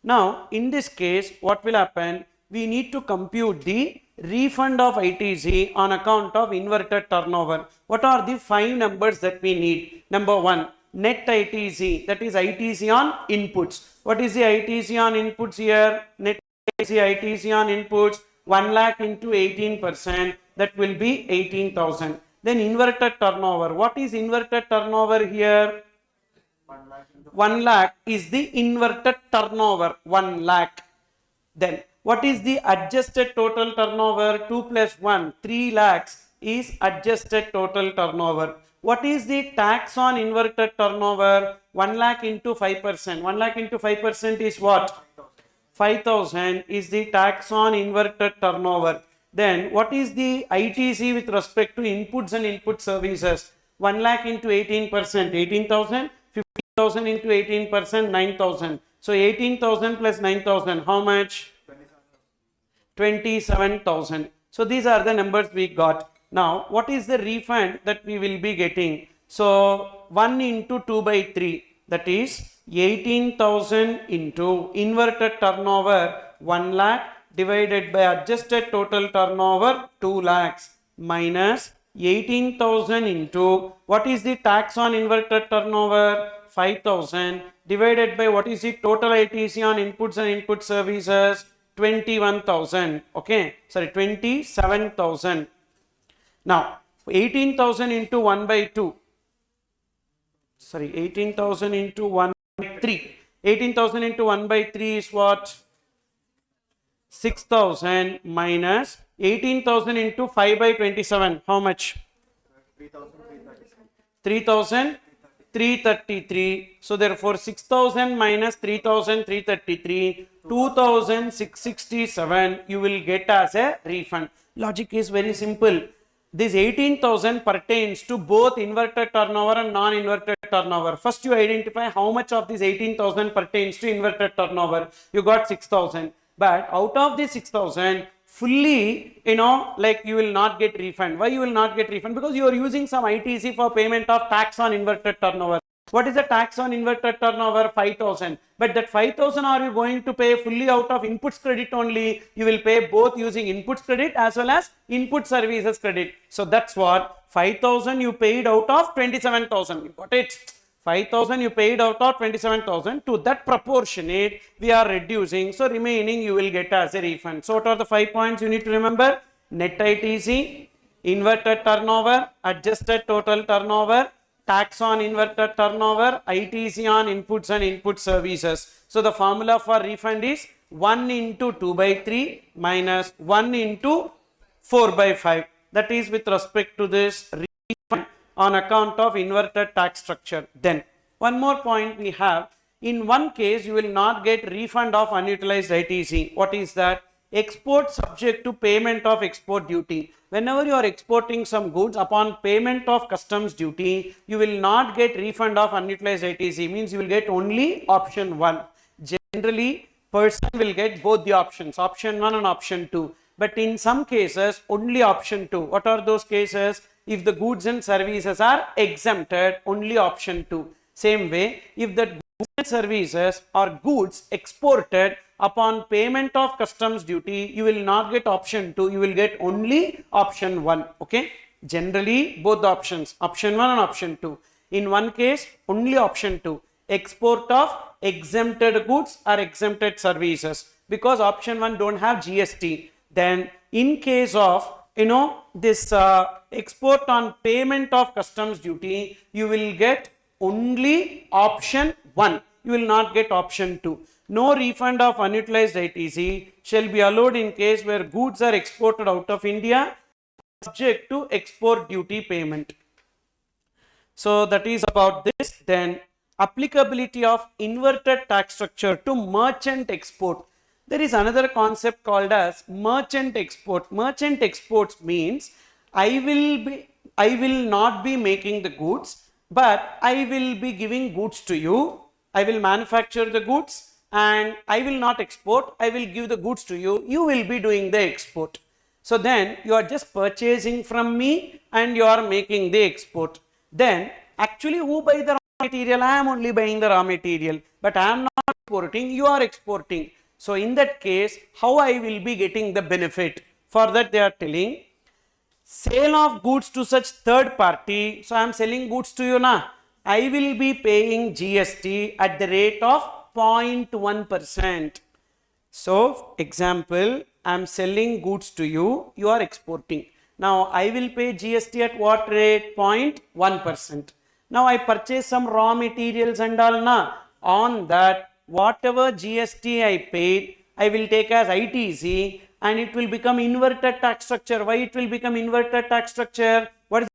Now in this case what will happen? We need to compute the refund of ITC on account of inverted turnover. What are the 5 numbers that we need? Number 1, net ITC, that is ITC on inputs. What is the ITC on inputs here? Net ITC on inputs, 1 lakh into 18%, that will be 18,000. Then inverted turnover. What is inverted turnover here? 1 lakh is the inverted turnover, 1 lakh. Then what is the adjusted total turnover? 2 plus 1, 3 lakhs is adjusted total turnover. What is the tax on inverted turnover? 1 lakh into 5%. 1 lakh into 5% is what? 5,000 is the tax on inverted turnover. Then what is the ITC with respect to inputs and input services? 1 lakh into 18%, 18,000, 50,000 into 18%, 9,000. So 18,000 plus 9,000, how much? 27,000. So these are the numbers we got. Now what is the refund that we will be getting? So 1 into 2 by 3, that is 18,000 into inverted turnover 1 lakh divided by adjusted total turnover 2 lakhs minus 18,000 into what is the tax on inverted turnover 5,000 divided by what is the total ITC on inputs and input services 21,000. Okay, sorry, 27,000. Now 18,000 into 1 by 2, sorry, 18,000 into 1 by 3. 18,000 into 1 by 3 is what? 6,000 minus 18,000 into 5 by 27. How much? 3,333. So therefore 6,000 minus 3,333, 2,667 you will get as a refund. Logic is very simple. This 18,000 pertains to both inverted turnover and non-inverted turnover. First you identify how much of this 18,000 pertains to inverted turnover. You got 6,000. But out of this 6,000, fully, like you will not get refund. Why you will not get refund? Because you are using some ITC for payment of tax on inverted turnover. What is the tax on inverted turnover? 5,000. But that 5,000 are you going to pay fully out of inputs credit only? You will pay both using inputs credit as well as input services credit. So that's what 5,000 you paid out of 27,000. You got it? 5,000 you paid out of 27,000, to that proportionate we are reducing, so remaining you will get as a refund. So what are the 5 points you need to remember? Net ITC, inverted turnover, adjusted total turnover, tax on inverted turnover, ITC on inputs and input services. So the formula for refund is 1 into 2 by 3 minus 1 into 4 by 5. That is with respect to this refund on account of inverted tax structure. Then one more point we have. In one case you will not get refund of unutilized ITC. What is that? Export subject to payment of export duty. Whenever you are exporting some goods, upon payment of customs duty, you will not get refund of unutilized ITC. Means you will get only option 1. Generally, person will get both the options, option 1 and option 2. But in some cases, only option 2. What are those cases? If the goods and services are exempted, only option 2. Same way, if the goods and services or goods exported upon payment of customs duty, you will not get option 2, you will get only option 1. Okay, generally both the options, option 1 and option 2. In one case, only option 2, export of exempted goods or exempted services, because option 1 don't have GST. Then in case of this export on payment of customs duty, you will get only option 1, you will not get option 2. No refund of unutilized ITC shall be allowed in case where goods are exported out of India subject to export duty payment. So that is about this. Then applicability of inverted tax structure to merchant export. There is another concept called as merchant export. Merchant exports means I will not be making the goods, but I will be giving goods to you. I will manufacture the goods and I will not export. I will give the goods to you. You will be doing the export. So then you are just purchasing from me and you are making the export. Then actually who buy the raw material? I am only buying the raw material, but I am not exporting, you are exporting. So in that case, how I will be getting the benefit? For that they are telling, sale of goods to such third party. So I am selling goods to you now. I will be paying GST at the rate of 0.1%. So example, I am selling goods to you, you are exporting. Now I will pay GST at what rate? 0.1%. Now I purchase some raw materials and all na. On that, whatever GST I paid, I will take as ITC and it will become inverted tax structure. Why it will become inverted tax structure? What is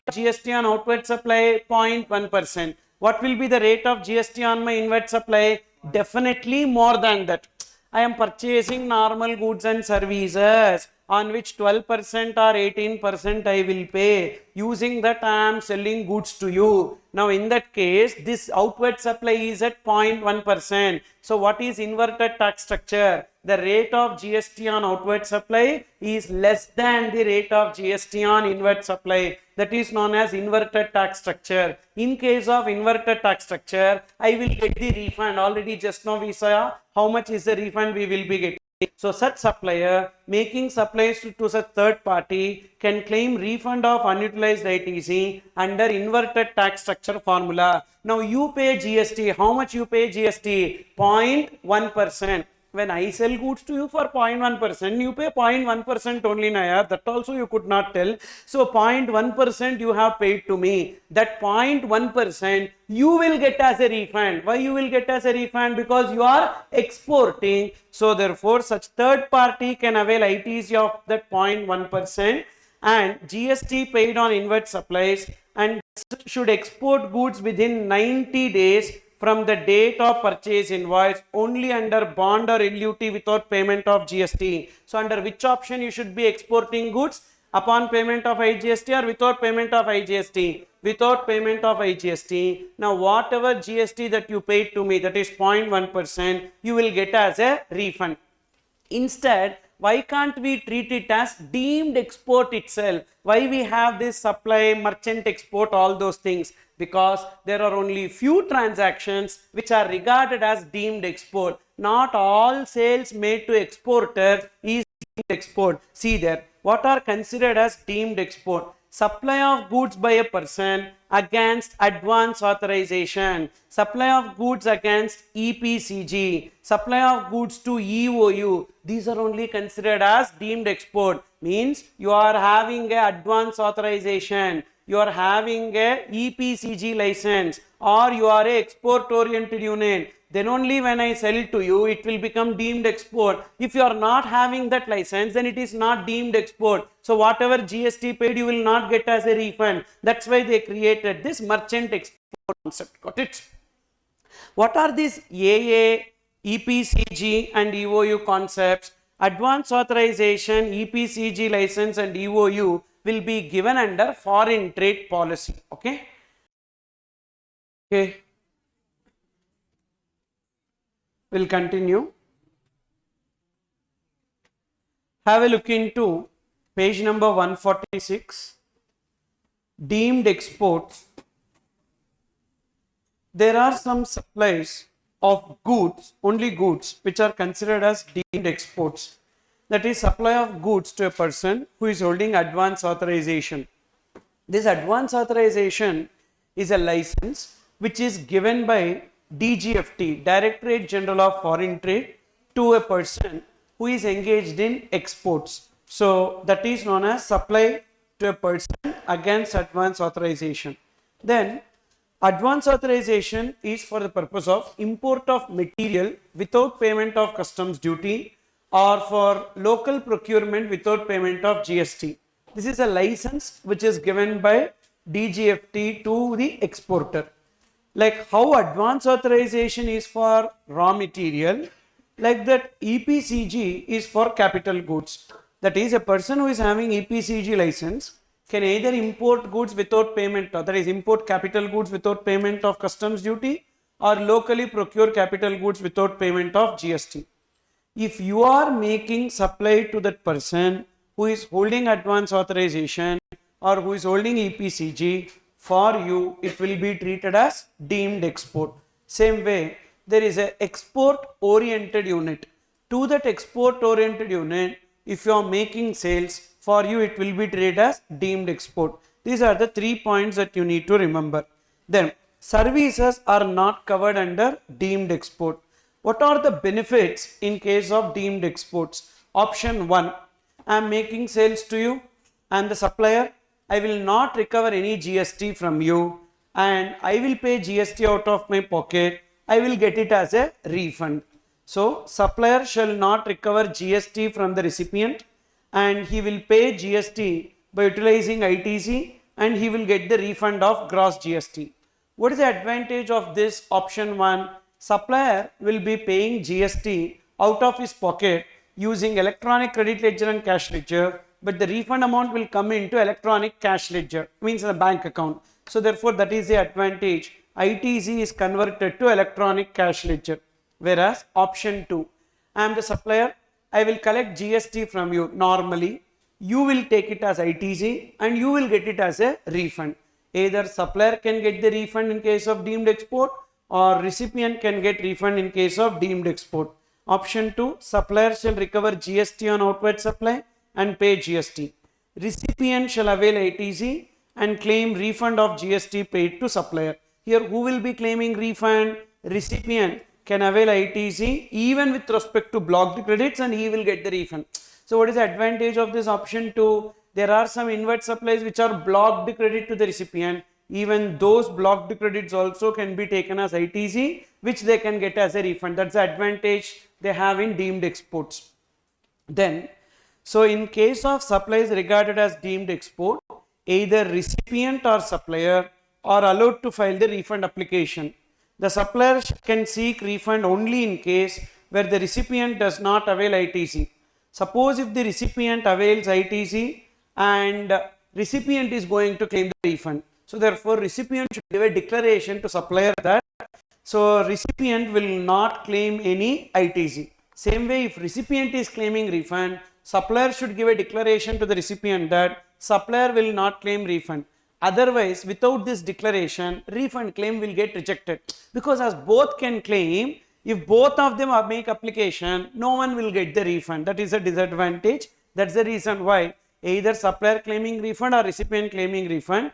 the GST on outward supply? 0.1%. What will be the rate of GST on my inward supply? Definitely more than that. I am purchasing normal goods and services on which 12% or 18% I will pay. Using that I am selling goods to you. Now in that case, this outward supply is at 0.1%. So what is inverted tax structure? The rate of GST on outward supply is less than the rate of GST on inward supply. That is known as inverted tax structure. In case of inverted tax structure, I will get the refund. Already just now we saw how much is the refund we will be getting. So such supplier making supplies to such third party can claim refund of unutilized ITC under inverted tax structure formula. Now you pay GST. How much you pay GST? 0.1%. When I sell goods to you for 0.1%, you pay 0.1% only, Naya. That also you could not tell. So 0.1% you have paid to me. That 0.1% you will get as a refund. Why you will get as a refund? Because you are exporting. So therefore, such third party can avail ITC of that 0.1% and GST paid on inward supplies and should export goods within 90 days from the date of purchase invoice only under bond or LUT without payment of GST. So under which option you should be exporting goods? Upon payment of IGST or without payment of IGST? Without payment of IGST. Now whatever GST that you paid to me, that is 0.1%, you will get as a refund. Instead, why can't we treat it as deemed export itself? Why we have this supply, merchant export, all those things? Because there are only few transactions which are regarded as deemed export. Not all sales made to exporter is deemed export. See there, what are considered as deemed export? supply of goods by a person against advance authorization, supply of goods against EPCG, supply of goods to EOU. These are only considered as deemed export. Means you are having a advance authorization, you are having a EPCG license, or you are a export oriented unit. Then only when I sell to you, it will become deemed export. If you are not having that license, then it is not deemed export. So whatever GST paid, you will not get as a refund. That's why they created this merchant export concept. Got it? What are these AA, EPCG and EOU concepts? Advance authorization, EPCG license and EOU will be given under foreign trade policy. Okay. Okay. We'll continue. Have a look into page number 146. Deemed exports. There are some supplies of goods, only goods, which are considered as deemed exports. That is supply of goods to a person who is holding advance authorization. This advance authorization is a license which is given by DGFT, Directorate General of Foreign Trade, to a person who is engaged in exports. So that is known as supply to a person against advance authorization. Then advance authorization is for the purpose of import of material without payment of customs duty, or for local procurement without payment of GST. This is a license which is given by DGFT to the exporter. Like how advance authorization is for raw material, like that EPCG is for capital goods. That is, a person who is having EPCG license can either import goods without payment, that is import capital goods without payment of customs duty, or locally procure capital goods without payment of GST. If you are making supply to that person who is holding advance authorization or who is holding EPCG, for you it will be treated as deemed export. Same way, there is a export oriented unit. To that export oriented unit, if you are making sales, for you it will be treated as deemed export. These are the 3 points that you need to remember. Then services are not covered under deemed export. What are the benefits in case of deemed exports? Option 1, I am making sales to you, I am the supplier, I will not recover any GST from you, and I will pay GST out of my pocket, I will get it as a refund. So supplier shall not recover GST from the recipient, and he will pay GST by utilizing ITC, and he will get the refund of gross GST. What is the advantage of this option 1? Supplier will be paying GST out of his pocket using electronic credit ledger and cash ledger, but the refund amount will come into electronic cash ledger, means the bank account. So therefore that is the advantage. ITC is converted to electronic cash ledger. Whereas option 2, I am the supplier, I will collect GST from you normally, you will take it as ITC and you will get it as a refund. Either supplier can get the refund in case of deemed export, or recipient can get refund in case of deemed export. Option 2, supplier shall recover GST on outward supply and pay GST. Recipient shall avail ITC and claim refund of GST paid to supplier. Here who will be claiming refund? Recipient can avail ITC even with respect to blocked credits and he will get the refund. So what is the advantage of this option 2? There are some inward supplies which are blocked credit to the recipient. Even those blocked credits also can be taken as ITC, which they can get as a refund. That's the advantage they have in deemed exports. Then, so in case of supplies regarded as deemed export, either recipient or supplier are allowed to file the refund application. The supplier can seek refund only in case where the recipient does not avail ITC. Suppose if the recipient avails ITC and recipient is going to claim the refund. So therefore recipient should give a declaration to supplier that so recipient will not claim any ITC. Same way, if recipient is claiming refund, supplier should give a declaration to the recipient that supplier will not claim refund. Otherwise, without this declaration, refund claim will get rejected. Because as both can claim, if both of them make application, no one will get the refund. That is a disadvantage. That's the reason why either supplier claiming refund or recipient claiming refund.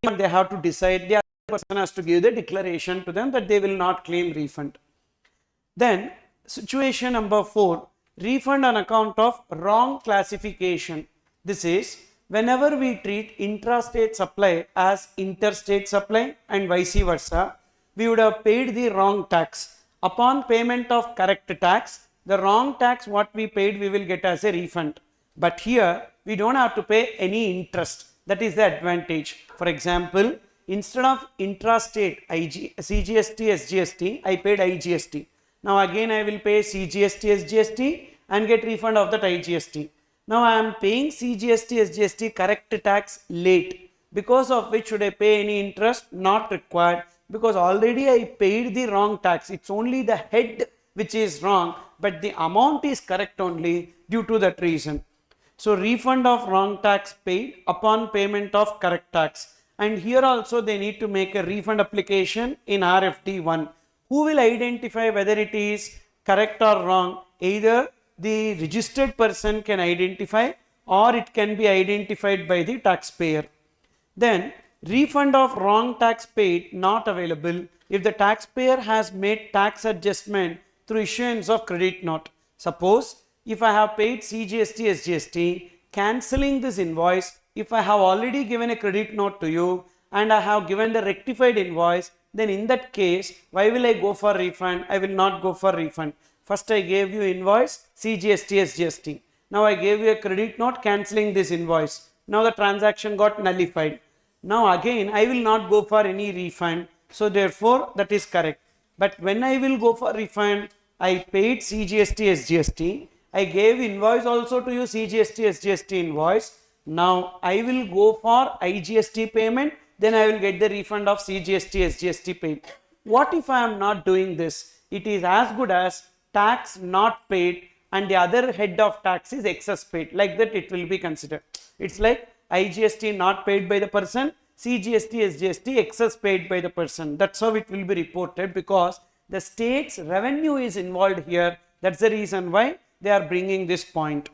They have to decide, the other person has to give the declaration to them that they will not claim refund. Then situation number 4, refund on account of wrong classification. This is whenever we treat intrastate supply as interstate supply and vice versa, we would have paid the wrong tax. Upon payment of correct tax, the wrong tax what we paid we will get as a refund. But here we don't have to pay any interest. That is the advantage. For example, instead of intrastate CGST, SGST, I paid IGST. Now again I will pay CGST, SGST and get refund of that IGST. Now I am paying CGST, SGST correct tax late, because of which should I pay any interest? Not required, because already I paid the wrong tax. It's only the head which is wrong, but the amount is correct only due to that reason. So refund of wrong tax paid upon payment of correct tax. And here also they need to make a refund application in RFD1. Who will identify whether it is correct or wrong? Either the registered person can identify or it can be identified by the taxpayer. Then refund of wrong tax paid not available if the taxpayer has made tax adjustment through issuance of credit note. Suppose if I have paid CGST, SGST, cancelling this invoice, if I have already given a credit note to you and I have given the rectified invoice, then in that case, why will I go for refund? I will not go for refund. First I gave you invoice CGST, SGST. Now I gave you a credit note cancelling this invoice. Now the transaction got nullified. Now again I will not go for any refund. So therefore that is correct. But when I will go for refund, I paid CGST, SGST. I gave invoice also to you CGST, SGST invoice. Now I will go for IGST payment, then I will get the refund of CGST, SGST paid. What if I am not doing this? It is as good as tax not paid and the other head of tax is excess paid. Like that it will be considered. It's like IGST not paid by the person, CGST, SGST excess paid by the person. That's how it will be reported, because the state's revenue is involved here. That's the reason why they are bringing this point.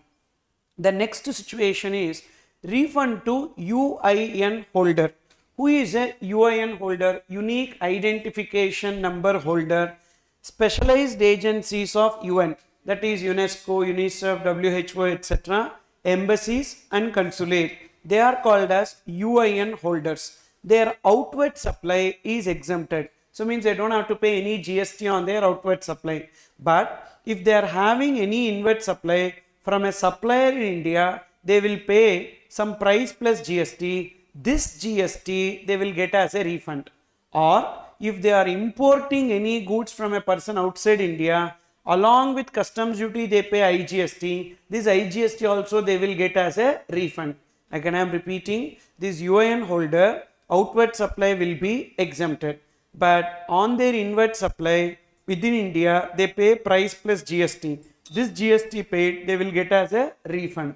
The next situation is refund to UIN holder. Who is a UIN holder? Unique identification number holder. Specialized agencies of UN, that is UNESCO, UNICEF, WHO, etc. Embassies and consulate, they are called as UIN holders. Their outward supply is exempted. So means they don't have to pay any GST on their outward supply. But if they are having any inward supply from a supplier in India, they will pay some price plus GST. This GST they will get as a refund. Or if they are importing any goods from a person outside India, along with customs duty they pay IGST. This IGST also they will get as a refund. Again I am repeating, this UIN holder outward supply will be exempted. But on their inward supply within India, they pay price plus GST. This GST paid, they will get as a refund.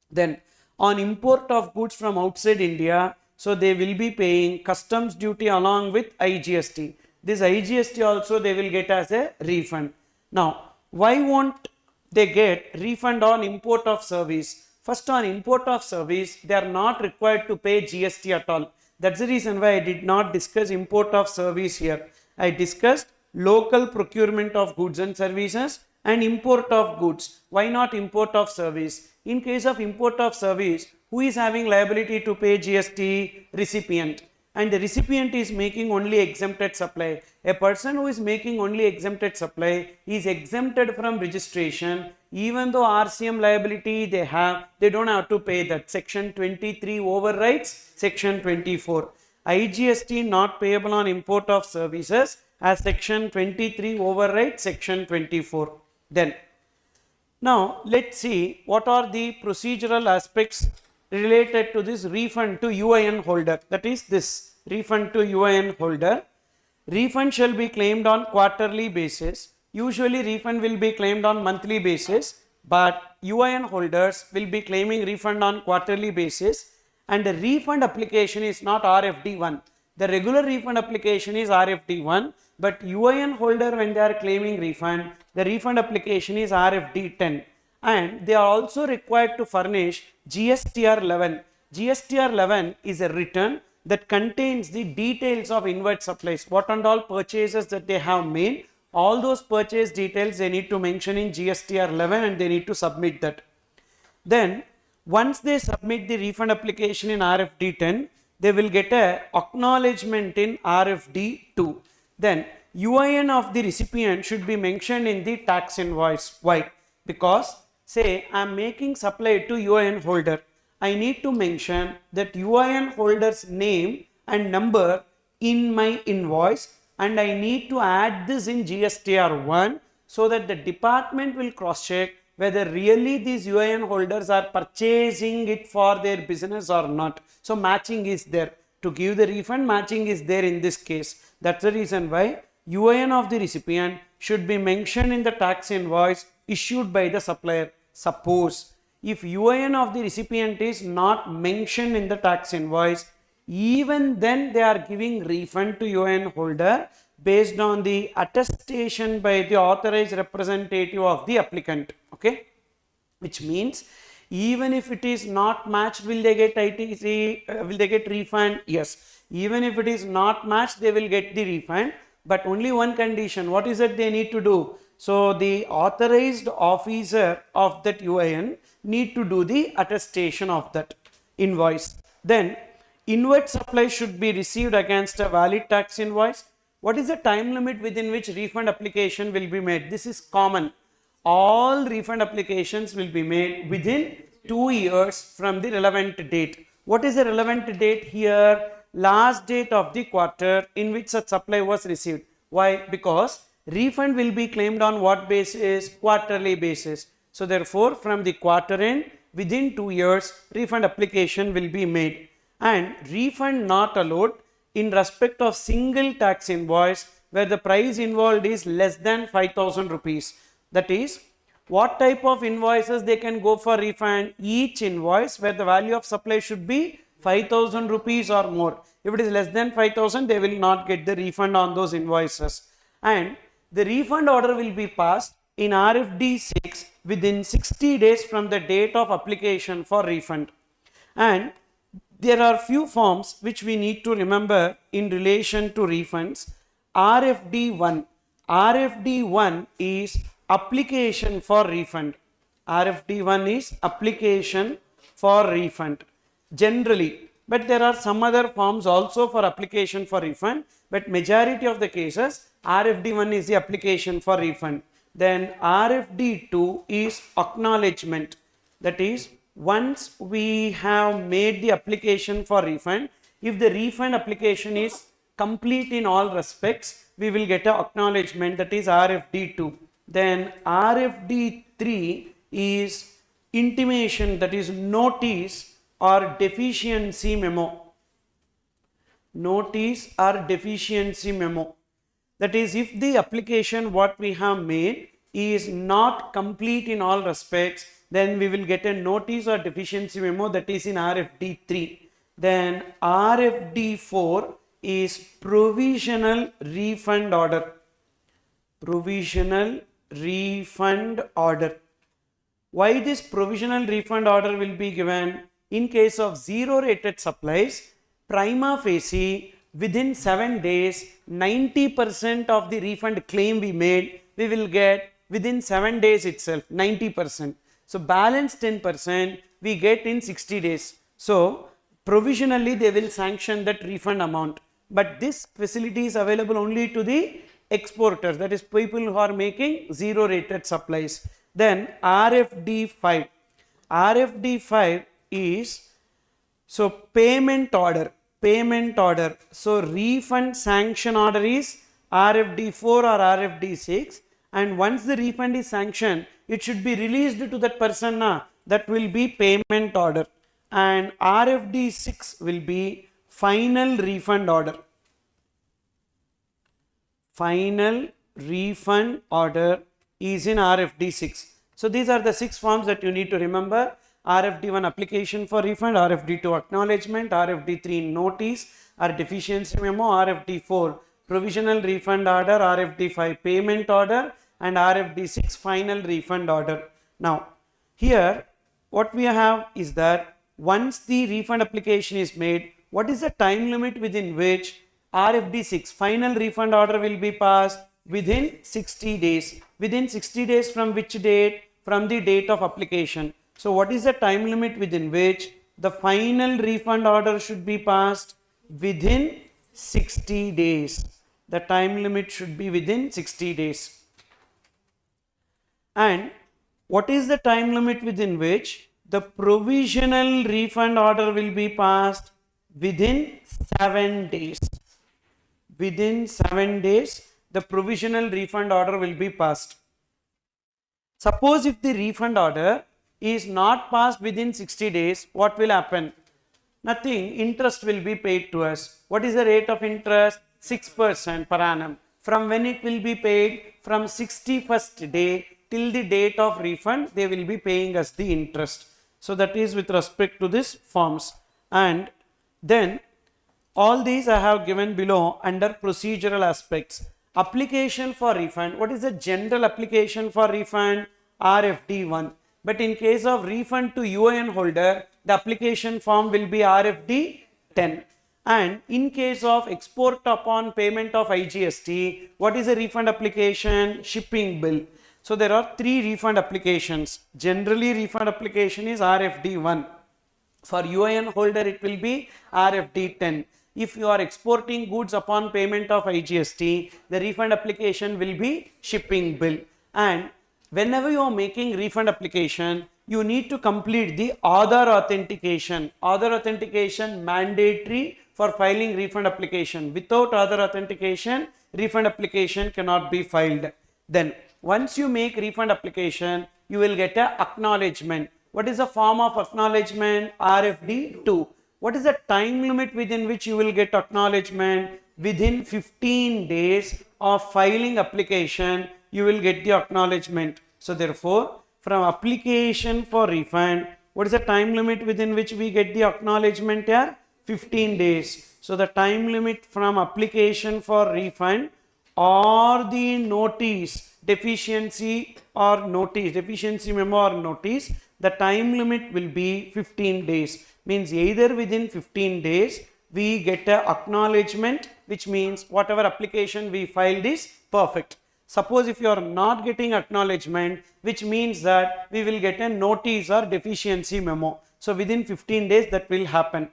Then on import of goods from outside India, so they will be paying customs duty along with IGST. This IGST also they will get as a refund. Now, why won't they get refund on import of service? First, on import of service, they are not required to pay GST at all. That's the reason why I did not discuss import of service here. I discussed local procurement of goods and services and import of goods. Why not import of service? In case of import of service, who is having liability to pay GST? Recipient. And the recipient is making only exempted supply. A person who is making only exempted supply is exempted from registration. Even though RCM liability they don't have to pay that. Section 23 overrides Section 24. IGST not payable on import of services as Section 23 overrides Section 24. Then, now let's see what are the procedural aspects related to this refund to UIN holder. That is this refund to UIN holder. Refund shall be claimed on quarterly basis. Usually refund will be claimed on monthly basis, but UIN holders will be claiming refund on quarterly basis, and the refund application is not RFD1. The regular refund application is RFD1, but UIN holder when they are claiming refund, the refund application is RFD10. and they are also required to furnish GSTR 11. GSTR 11 is a return that contains the details of inward supplies, what and all purchases that they have made. All those purchase details they need to mention in GSTR 11 and they need to submit that. Then once they submit the refund application in RFD 10, they will get a acknowledgement in RFD 2. Then UIN of the recipient should be mentioned in the tax invoice. Why? Because say I am making supply to UIN holder. I need to mention that UIN holder's name and number in my invoice, and I need to add this in GSTR 1 so that the department will cross check whether really these UIN holders are purchasing it for their business or not. So matching is there. To give the refund, matching is there in this case. That's the reason why UIN of the recipient should be mentioned in the tax invoice issued by the supplier. Suppose if UIN of the recipient is not mentioned in the tax invoice, even then they are giving refund to UIN holder based on the attestation by the authorized representative of the applicant. Okay, which means even if it is not matched, will they get ITC, will they get refund? Yes. Even if it is not matched, they will get the refund, but only one condition. What is it they need to do? So the authorized officer of that UIN need to do the attestation of that invoice. Then inward supply should be received against a valid tax invoice. What is the time limit within which refund application will be made? This is common. All refund applications will be made within 2 years from the relevant date. What is the relevant date here? Last date of the quarter in which such supply was received. Why? Because refund will be claimed on what basis? Quarterly basis. So therefore from the quarter end within 2 years refund application will be made, and refund not allowed in respect of single tax invoice where the price involved is less than 5,000 rupees. That is, what type of invoices they can go for refund? Each invoice where the value of supply should be 5,000 rupees or more. If it is less than 5,000, they will not get the refund on those invoices. And the refund order will be passed in RFD 6 within 60 days from the date of application for refund. And there are few forms which we need to remember in relation to refunds. RFD 1. RFD 1 is application for refund. RFD 1 is application for refund generally, but there are some other forms also for application for refund, but majority of the cases RFD 1 is the application for refund. Then RFD 2 is acknowledgement. That is, once we have made the application for refund, if the refund application is complete in all respects, we will get an acknowledgement, that is RFD 2. Then RFD 3 is intimation, that is notice or deficiency memo. Notice or deficiency memo. That is, if the application what we have made is not complete in all respects, then we will get a notice or deficiency memo, that is in RFD 3. Then RFD 4 is provisional refund order. Provisional refund order. Why this provisional refund order will be given? In case of zero rated supplies, prima facie within 7 days 90% of the refund claim we made, we will get within 7 days itself 90%. So balance 10% we get in 60 days. So provisionally they will sanction that refund amount, but this facility is available only to the exporters, that is people who are making zero rated supplies. Then RFD 5. RFD 5 is so payment order. Payment order. So refund sanction order is RFD 4 or RFD 6, and once the refund is sanctioned, it should be released to that person. That will be payment order. And RFD 6 will be final refund order. Final refund order is in RFD 6. So these are the 6 forms that you need to remember. RFD 1 application for refund, RFD 2 acknowledgement, RFD 3 notice or deficiency memo, RFD 4 provisional refund order, RFD 5 payment order, and RFD 6 final refund order. Now Here what we have is that once the refund application is made, what is the time limit within which RFD 6 final refund order will be passed? Within 60 days. Within 60 days from which date? From the date of application. So what is the time limit within which the final refund order should be passed? Within 60 days. The time limit should be within 60 days. And what is the time limit within which the provisional refund order will be passed? Within 7 days. Within 7 days, the provisional refund order will be passed. Suppose if the refund order is not passed within 60 days, what will happen? Nothing, interest will be paid to us. What is the rate of interest? 6% per annum. From when it will be paid? From 61st day till the date of refund, they will be paying us the interest. So that is with respect to this forms. And then all these I have given below under procedural aspects. Application for refund. What is the general application for refund? RFD 1. But in case of refund to UIN holder, the application form will be RFD 10. And in case of export upon payment of IGST, what is a refund application? Shipping bill. So there are 3 refund applications. Generally refund application is RFD 1. For UIN holder it will be RFD 10. If you are exporting goods upon payment of IGST, the refund application will be shipping bill. And whenever you are making refund application, you need to complete the Aadhaar authentication. Aadhaar authentication mandatory for filing refund application. Without Aadhaar authentication, refund application cannot be filed. Then once you make refund application, you will get a acknowledgement. What is the form of acknowledgement? RFD 2. What is the time limit within which you will get acknowledgement? Within 15 days of filing application, you will get the acknowledgement. So therefore, from application for refund, what is the time limit within which we get the acknowledgement here? 15 days. So the time limit from application for refund or the notice, deficiency or notice, deficiency memo or notice, the time limit will be 15 days. Means either within 15 days we get a acknowledgement, which means whatever application we filed is perfect. Suppose if you are not getting acknowledgement, which means that we will get a notice or deficiency memo. So within 15 days that will happen.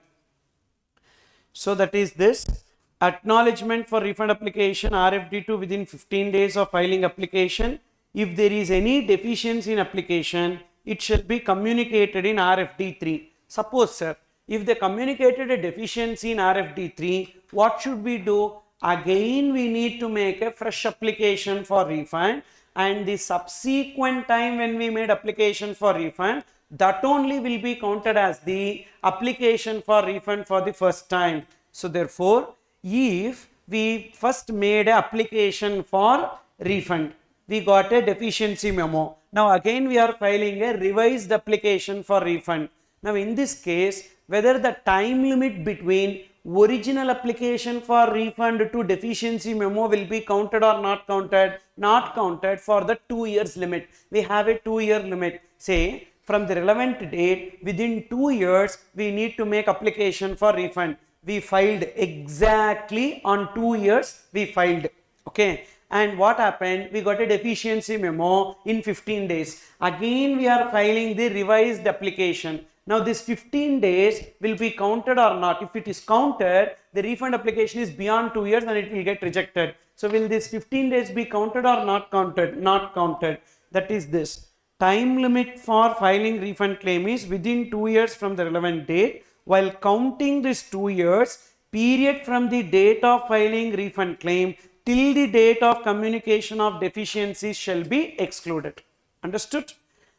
So that is this acknowledgement for refund application RFD2 within 15 days of filing application. If there is any deficiency in application, it shall be communicated in RFD3. Suppose sir, if they communicated a deficiency in RFD3, what should we do? Again we need to make a fresh application for refund, and the subsequent time when we made application for refund, that only will be counted as the application for refund for the first time. So therefore, if we first made an application for refund, we got a deficiency memo. Now again we are filing a revised application for refund. Now in this case, whether the time limit between original application for refund to deficiency memo will be counted or not counted? Not counted for the 2 years limit. We have a 2-year limit. Say from the relevant date, within 2 years, we need to make application for refund. We filed exactly on 2 years, we filed. Okay. And what happened? We got a deficiency memo in 15 days. Again, we are filing the revised application. Now, this 15 days will be counted or not? If it is counted, the refund application is beyond 2 years and it will get rejected. So, will this 15 days be counted or not counted? Not counted. That is this. Time limit for filing refund claim is within 2 years from the relevant date. While counting this 2 years, period from the date of filing refund claim till the date of communication of deficiencies shall be excluded. Understood?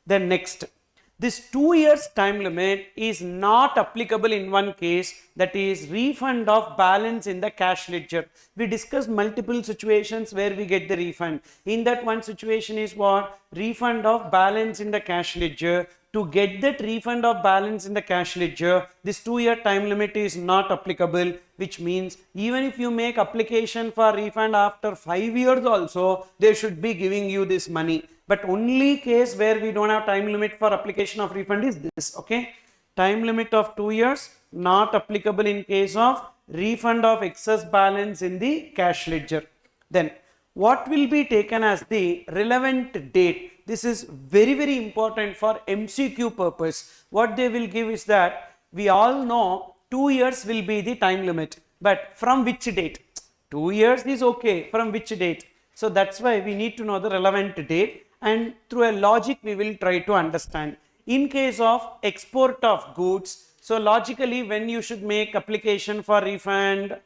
Then next, this 2 years time limit is not applicable in one case, that is refund of balance in the cash ledger. We discussed multiple situations where we get the refund. In that one situation is what? Refund of balance in the cash ledger. To get that refund of balance in the cash ledger, this 2-year time limit is not applicable, which means even if you make application for refund after 5 years also, they should be giving you this money. But only case where we don't have time limit for application of refund is this, okay. Time limit of 2 years not applicable in case of refund of excess balance in the cash ledger. Then what will be taken as the relevant date? This is very important for MCQ purpose. What they will give is that we all know 2 years will be the time limit, but from which date? 2 years is okay, from which date? So that's why we need to know the relevant date, and through a logic we will try to understand. In case of export of goods, so logically when you should make application for refund,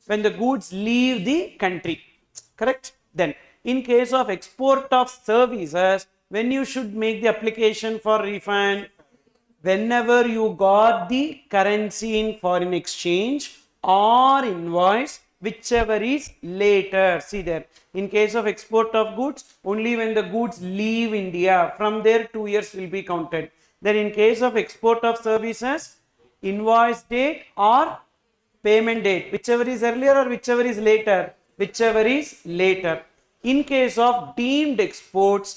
when the goods leave the country, correct? Then in case of export of services, when you should make the application for refund, whenever you got the currency in foreign exchange or invoice, whichever is later. See there, in case of export of goods, only when the goods leave India, from there 2 years will be counted. Then in case of export of services, invoice date or payment date, whichever is earlier or whichever is later, whichever is later. In case of deemed exports,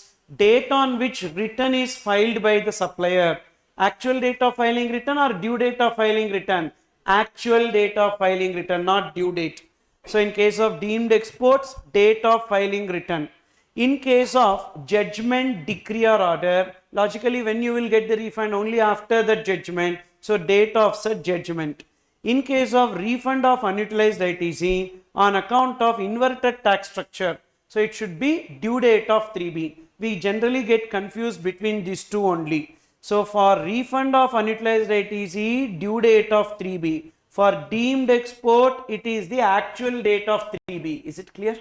date on which return is filed by the supplier, actual date of filing return or due date of filing return? Actual date of filing return, not due date. So in case of deemed exports, date of filing return. In case of judgment, decree or order, logically when you will get the refund? Only after the judgment, so date of such judgment. In case of refund of unutilized ITC on account of inverted tax structure, so it should be due date of 3B. We generally get confused between these two only. So for refund of unutilized ITC, due date of 3B. For deemed export, it is the actual date of 3B. Is it clear?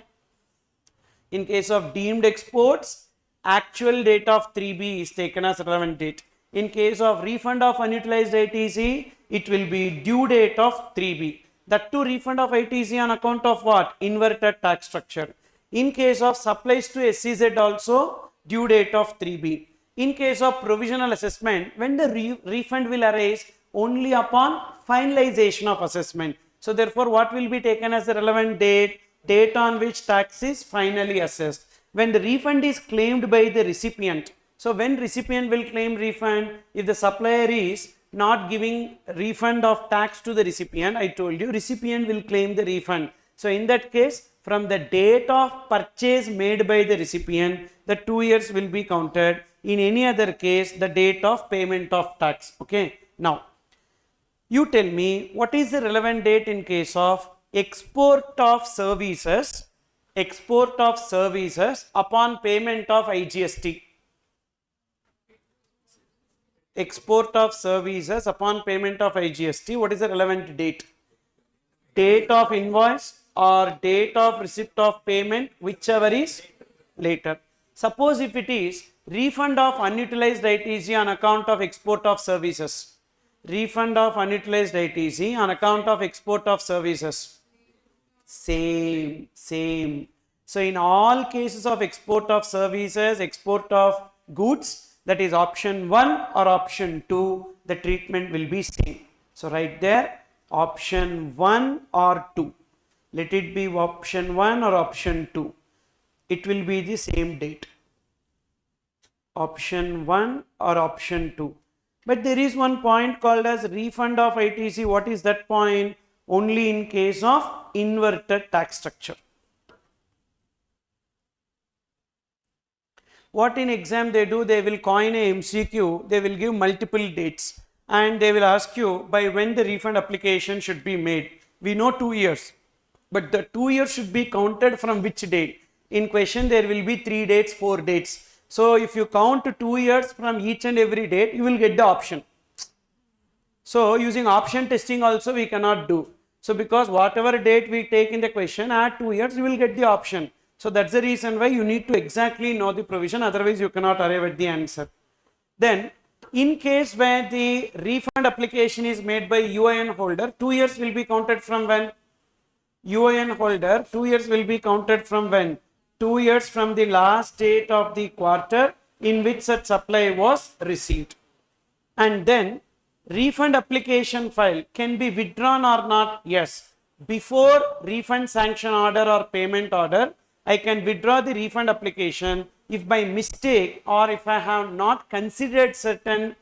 In case of deemed exports, actual date of 3B is taken as relevant date. In case of refund of unutilized ITC, it will be due date of 3B. That too, refund of ITC on account of what? Inverted tax structure. In case of supplies to SEZ also, due date of 3B. In case of provisional assessment, when the refund will arise? Only upon finalization of assessment. So therefore, what will be taken as the relevant date? Date on which tax is finally assessed. When the refund is claimed by the recipient. So when recipient will claim refund? If the supplier is not giving refund of tax to the recipient, I told you, recipient will claim the refund. So in that case, from the date of purchase made by the recipient, the 2 years will be counted. In any other case, the date of payment of tax. Okay. Now, you tell me what is the relevant date in case of export of services, upon payment of IGST. Export of services upon payment of IGST, what is the relevant date? Date of invoice or date of receipt of payment, whichever is later. Suppose if it is refund of unutilized ITC on account of export of services. Refund of unutilized ITC on account of export of services. Same. So in all cases of export of services, export of goods, that is option 1 or option 2, the treatment will be same. So right there, option 1 or 2. Let it be option 1 or option 2. It will be the same date. Option 1 or option 2. But there is one point called as refund of ITC. What is that point? Only in case of inverted tax structure. What in exam they do? They will coin a MCQ. They will give multiple dates and they will ask you by when the refund application should be made. We know 2 years, but the 2 years should be counted from which date? In question there will be 3 dates, 4 dates. So if you count 2 years from each and every date, you will get the option. So using option testing also we cannot do. So because whatever date we take in the question, add 2 years, you will get the option. So that's the reason why you need to exactly know the provision, otherwise you cannot arrive at the answer. Then in case where the refund application is made by UIN holder, 2 years will be counted from when? UIN holder, 2 years will be counted from when? 2 years from the last date of the quarter in which such supply was received. And then refund application file can be withdrawn or not? Yes. Before refund sanction order or payment order, I can withdraw the refund application if by mistake or if I have not considered certain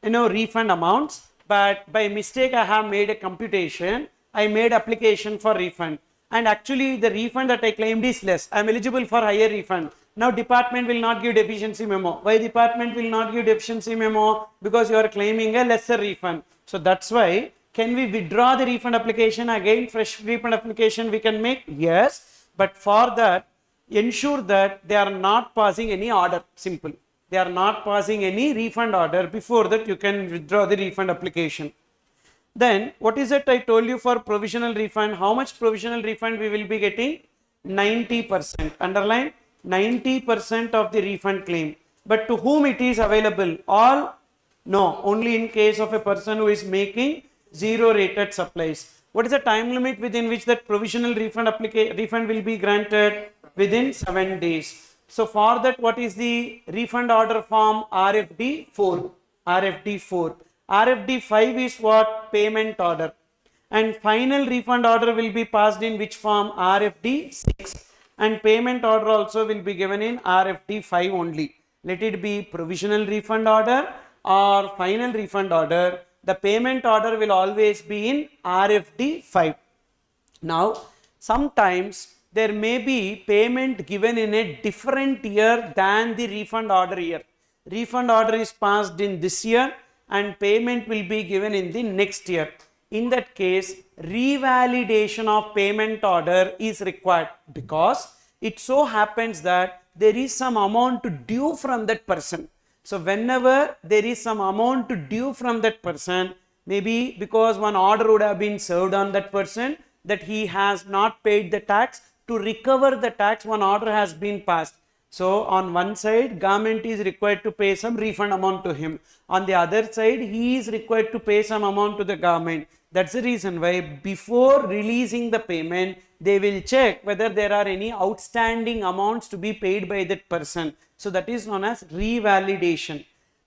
refund amounts, but by mistake I have made a computation, I made application for refund, and actually the refund that I claimed is less, I am eligible for higher refund. Now department will not give deficiency memo. Why department will not give deficiency memo? Because you are claiming a lesser refund. So that's why, can we withdraw the refund application again? Fresh refund application we can make? Yes, but for that ensure that they are not passing any order. Simple, they are not passing any refund order. Before that you can withdraw the refund application. Then what is it I told you for provisional refund? How much provisional refund we will be getting? 90%. Underline, 90% of the refund claim. But to whom it is available? All? No, only in case of a person who is making zero rated supplies. What is the time limit within which that provisional refund will be granted? Within 7 days. So for that, what is the refund order form? RFD 4. RFD 4. RFD 5 is what? Payment order. And final refund order will be passed in which form? RFD 6. And payment order also will be given in RFD 5 only. Let it be provisional refund order or final refund order. The payment order will always be in RFD 5. Now, sometimes there may be payment given in a different year than the refund order year. Refund order is passed in this year and payment will be given in the next year. In that case, revalidation of payment order is required, because it so happens that there is some amount due from that person. So whenever there is some amount due from that person, maybe because one order would have been served on that person, that he has not paid the tax, to recover the tax one order has been passed. So on one side government is required to pay some refund amount to him, on the other side he is required to pay some amount to the government. That's the reason why before releasing the payment they will check whether there are any outstanding amounts to be paid by that person. So that is known as revalidation.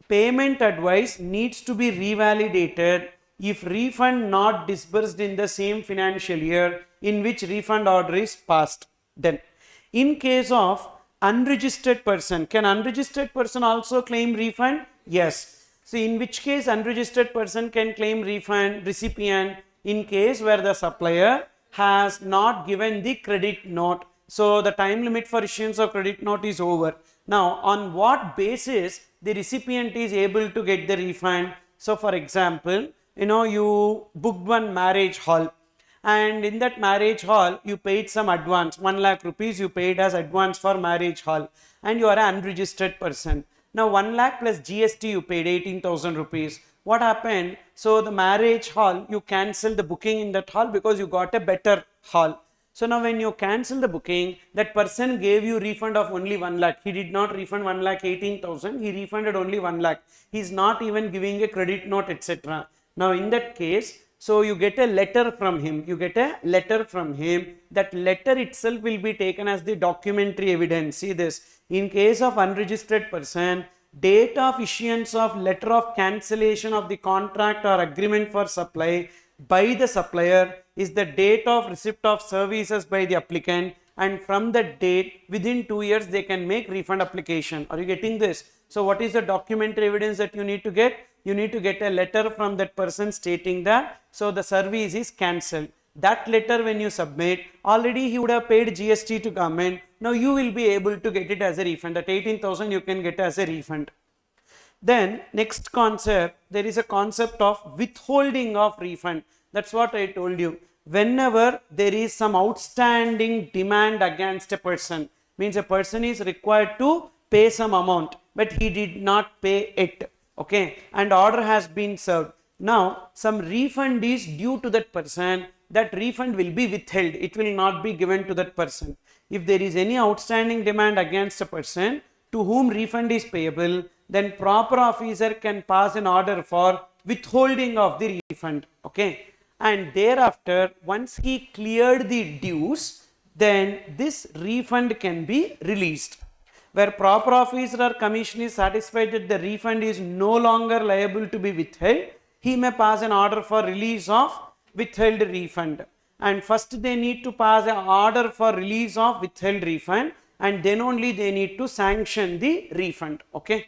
Payment advice needs to be revalidated if refund not disbursed in the same financial year in which refund order is passed. Then in case of unregistered person, can unregistered person also claim refund? Yes. So in which case unregistered person can claim refund? Recipient, in case where the supplier has not given the credit note. So the time limit for issuance of credit note is over. Now on what basis the recipient is able to get the refund? So for example, you booked one marriage hall, and in that marriage hall you paid some advance, 1 lakh rupees you paid as advance for marriage hall, and you are an unregistered person. Now 1 lakh plus GST you paid 18,000 rupees. What happened? So the marriage hall, you cancel the booking in that hall because you got a better hall. So now when you cancel the booking, that person gave you refund of only 1 lakh. He did not refund 1 lakh 18,000. He refunded only 1 lakh. He is not even giving a credit note, etc. Now in that case, so you get a letter from him. You get a letter from him. That letter itself will be taken as the documentary evidence. See this. In case of unregistered person, date of issuance of letter of cancellation of the contract or agreement for supply by the supplier is the date of receipt of services by the applicant, and from that date within 2 years they can make refund application. Are you getting this? So what is the documentary evidence that you need to get? You need to get a letter from that person stating that so the service is cancelled. That letter when you submit, already he would have paid GST to government. Now you will be able to get it as a refund. That 18,000 you can get as a refund. Then next concept, there is a concept of withholding of refund. That's what I told you. Whenever there is some outstanding demand against a person, means a person is required to pay some amount, but he did not pay it. Okay, and order has been served. Now some refund is due to that person. That refund will be withheld. It will not be given to that person. If there is any outstanding demand against a person to whom refund is payable, then proper officer can pass an order for withholding of the refund. Okay, and thereafter once he cleared the dues, then this refund can be released. Where proper officer or commissioner is satisfied that the refund is no longer liable to be withheld, he may pass an order for release of withheld refund. And first they need to pass an order for release of withheld refund, and then only they need to sanction the refund. Okay,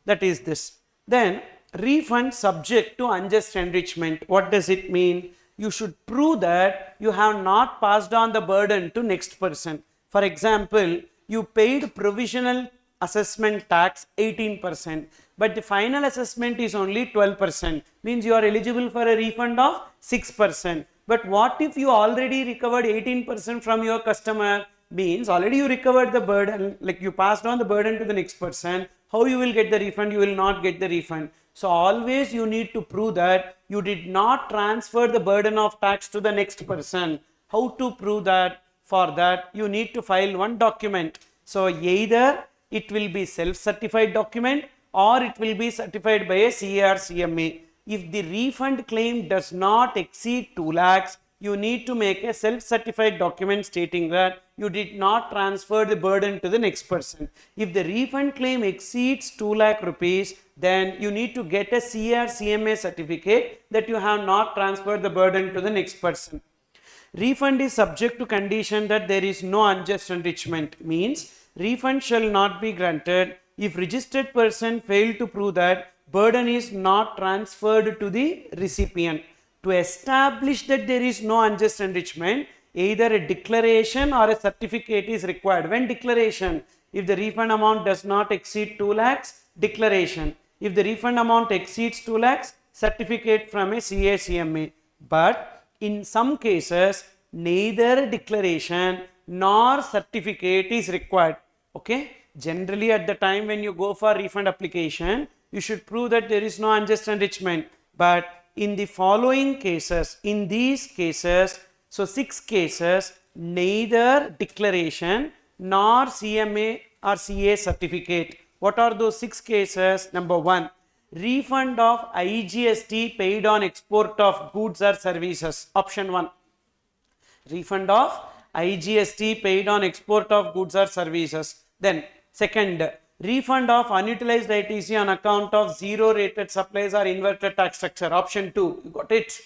that is this. Then refund subject to unjust enrichment. What does it mean? You should prove that you have not passed on the burden to next person. For example, you paid provisional assessment tax 18%, but the final assessment is only 12%, means you are eligible for a refund of 6%. But what if you already recovered 18% from your customer? Means already you recovered the burden, like you passed on the burden to the next person. How you will get the refund? You will not get the refund. So always you need to prove that you did not transfer the burden of tax to the next person. How to prove that? For that you need to file one document. So either it will be self-certified document or it will be certified by a CA or CMA. If the refund claim does not exceed 2 lakhs, you need to make a self-certified document stating that you did not transfer the burden to the next person. If the refund claim exceeds 2 lakh rupees, then you need to get a CA or CMA certificate that you have not transferred the burden to the next person. Refund is subject to condition that there is no unjust enrichment, means refund shall not be granted if registered person failed to prove that burden is not transferred to the recipient. To establish that there is no unjust enrichment, either a declaration or a certificate is required. When declaration? If the refund amount does not exceed 2 lakhs, declaration. If the refund amount exceeds 2 lakhs, certificate from a CA CMA. But in some cases, neither declaration nor certificate is required. Okay? Generally, at the time when you go for refund application, you should prove that there is no unjust enrichment. But in the following cases, in these cases, so 6 cases, neither declaration nor CMA or CA certificate. What are those 6 cases? Number 1, refund of IGST paid on export of goods or services. Option 1. Refund of IGST paid on export of goods or services. Then second, refund of unutilized ITC on account of zero rated supplies or inverted tax structure. Option 2. You got it?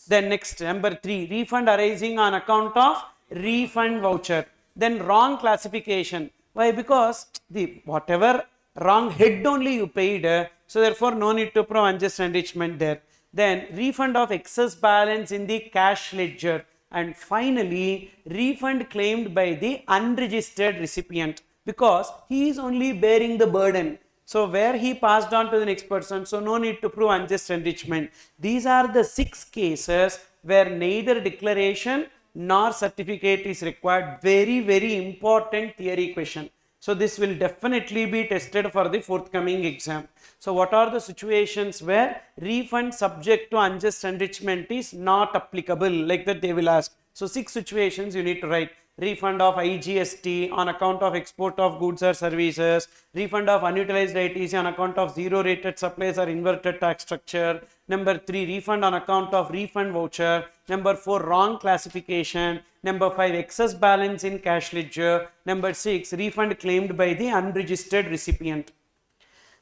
Then next, number 3, refund arising on account of refund voucher. Then wrong classification. Why? Because the whatever wrong head only you paid, so therefore no need to prove unjust enrichment there. Then refund of excess balance in the cash ledger. And finally, refund claimed by the unregistered recipient, because he is only bearing the burden. So where he passed on to the next person, so no need to prove unjust enrichment. These are the 6 cases where neither declaration nor certificate is required. Very, very important theory question. So this will definitely be tested for the forthcoming exam. So what are the situations where refund subject to unjust enrichment is not applicable? Like that they will ask. So 6 situations you need to write. Refund of IGST on account of export of goods or services, refund of unutilized ITC on account of zero rated supplies or inverted tax structure. Number 3, refund on account of refund voucher. Number 4, wrong classification. Number 5, excess balance in cash ledger. Number 6, refund claimed by the unregistered recipient.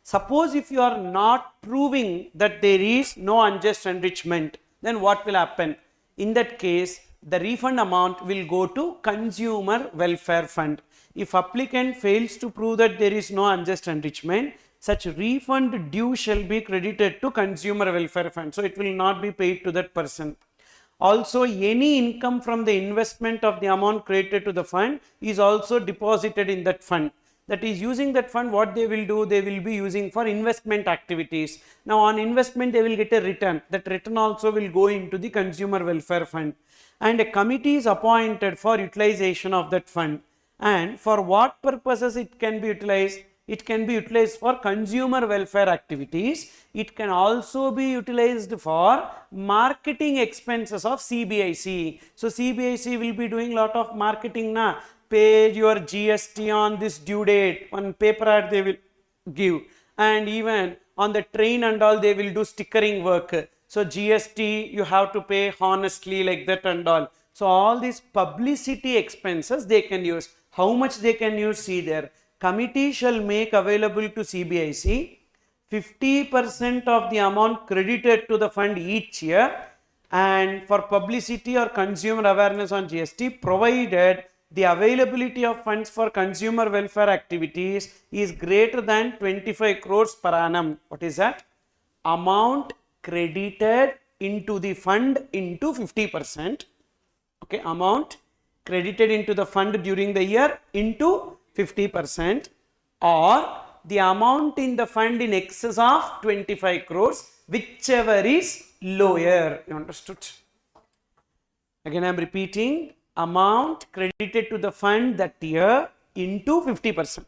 Suppose if you are not proving that there is no unjust enrichment, then what will happen? In that case, the refund amount will go to Consumer Welfare Fund. If applicant fails to prove that there is no unjust enrichment, such refund due shall be credited to Consumer Welfare Fund. So it will not be paid to that person. Also, any income from the investment of the amount credited to the fund is also deposited in that fund. That is, using that fund, what they will do, they will be using for investment activities. Now on investment they will get a return. That return also will go into the Consumer Welfare Fund. And a committee is appointed for utilization of that fund. And for what purposes it can be utilized? It can be utilized for consumer welfare activities. It can also be utilized for marketing expenses of CBIC. So CBIC will be doing lot of marketing now. Pay your GST on this due date. One paper ad they will give. And even on the train and all they will do stickering work. So GST you have to pay honestly, like that and all. So all these publicity expenses they can use. How much they can use? See there. Committee shall make available to CBIC 50% of the amount credited to the fund each year, and for publicity or consumer awareness on GST, provided the availability of funds for consumer welfare activities is greater than 25 crores per annum. What is that? Amount credited into the fund into 50%. Okay, amount credited into the fund during the year into 50%, or the amount in the fund in excess of 25 crores, whichever is lower. You understood? Again, I am repeating, amount credited to the fund that year into 50%,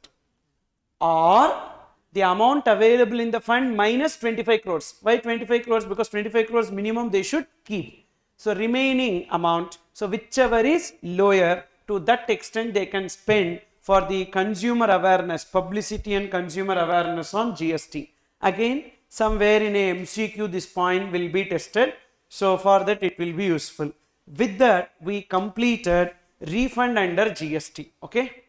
or the amount available in the fund minus 25 crores. Why 25 crores? Because 25 crores minimum they should keep. So remaining amount, so whichever is lower, to that extent they can spend for the consumer awareness, publicity and consumer awareness on GST. Again, somewhere in a MCQ this point will be tested. So for that it will be useful. With that we completed refund under GST. Okay.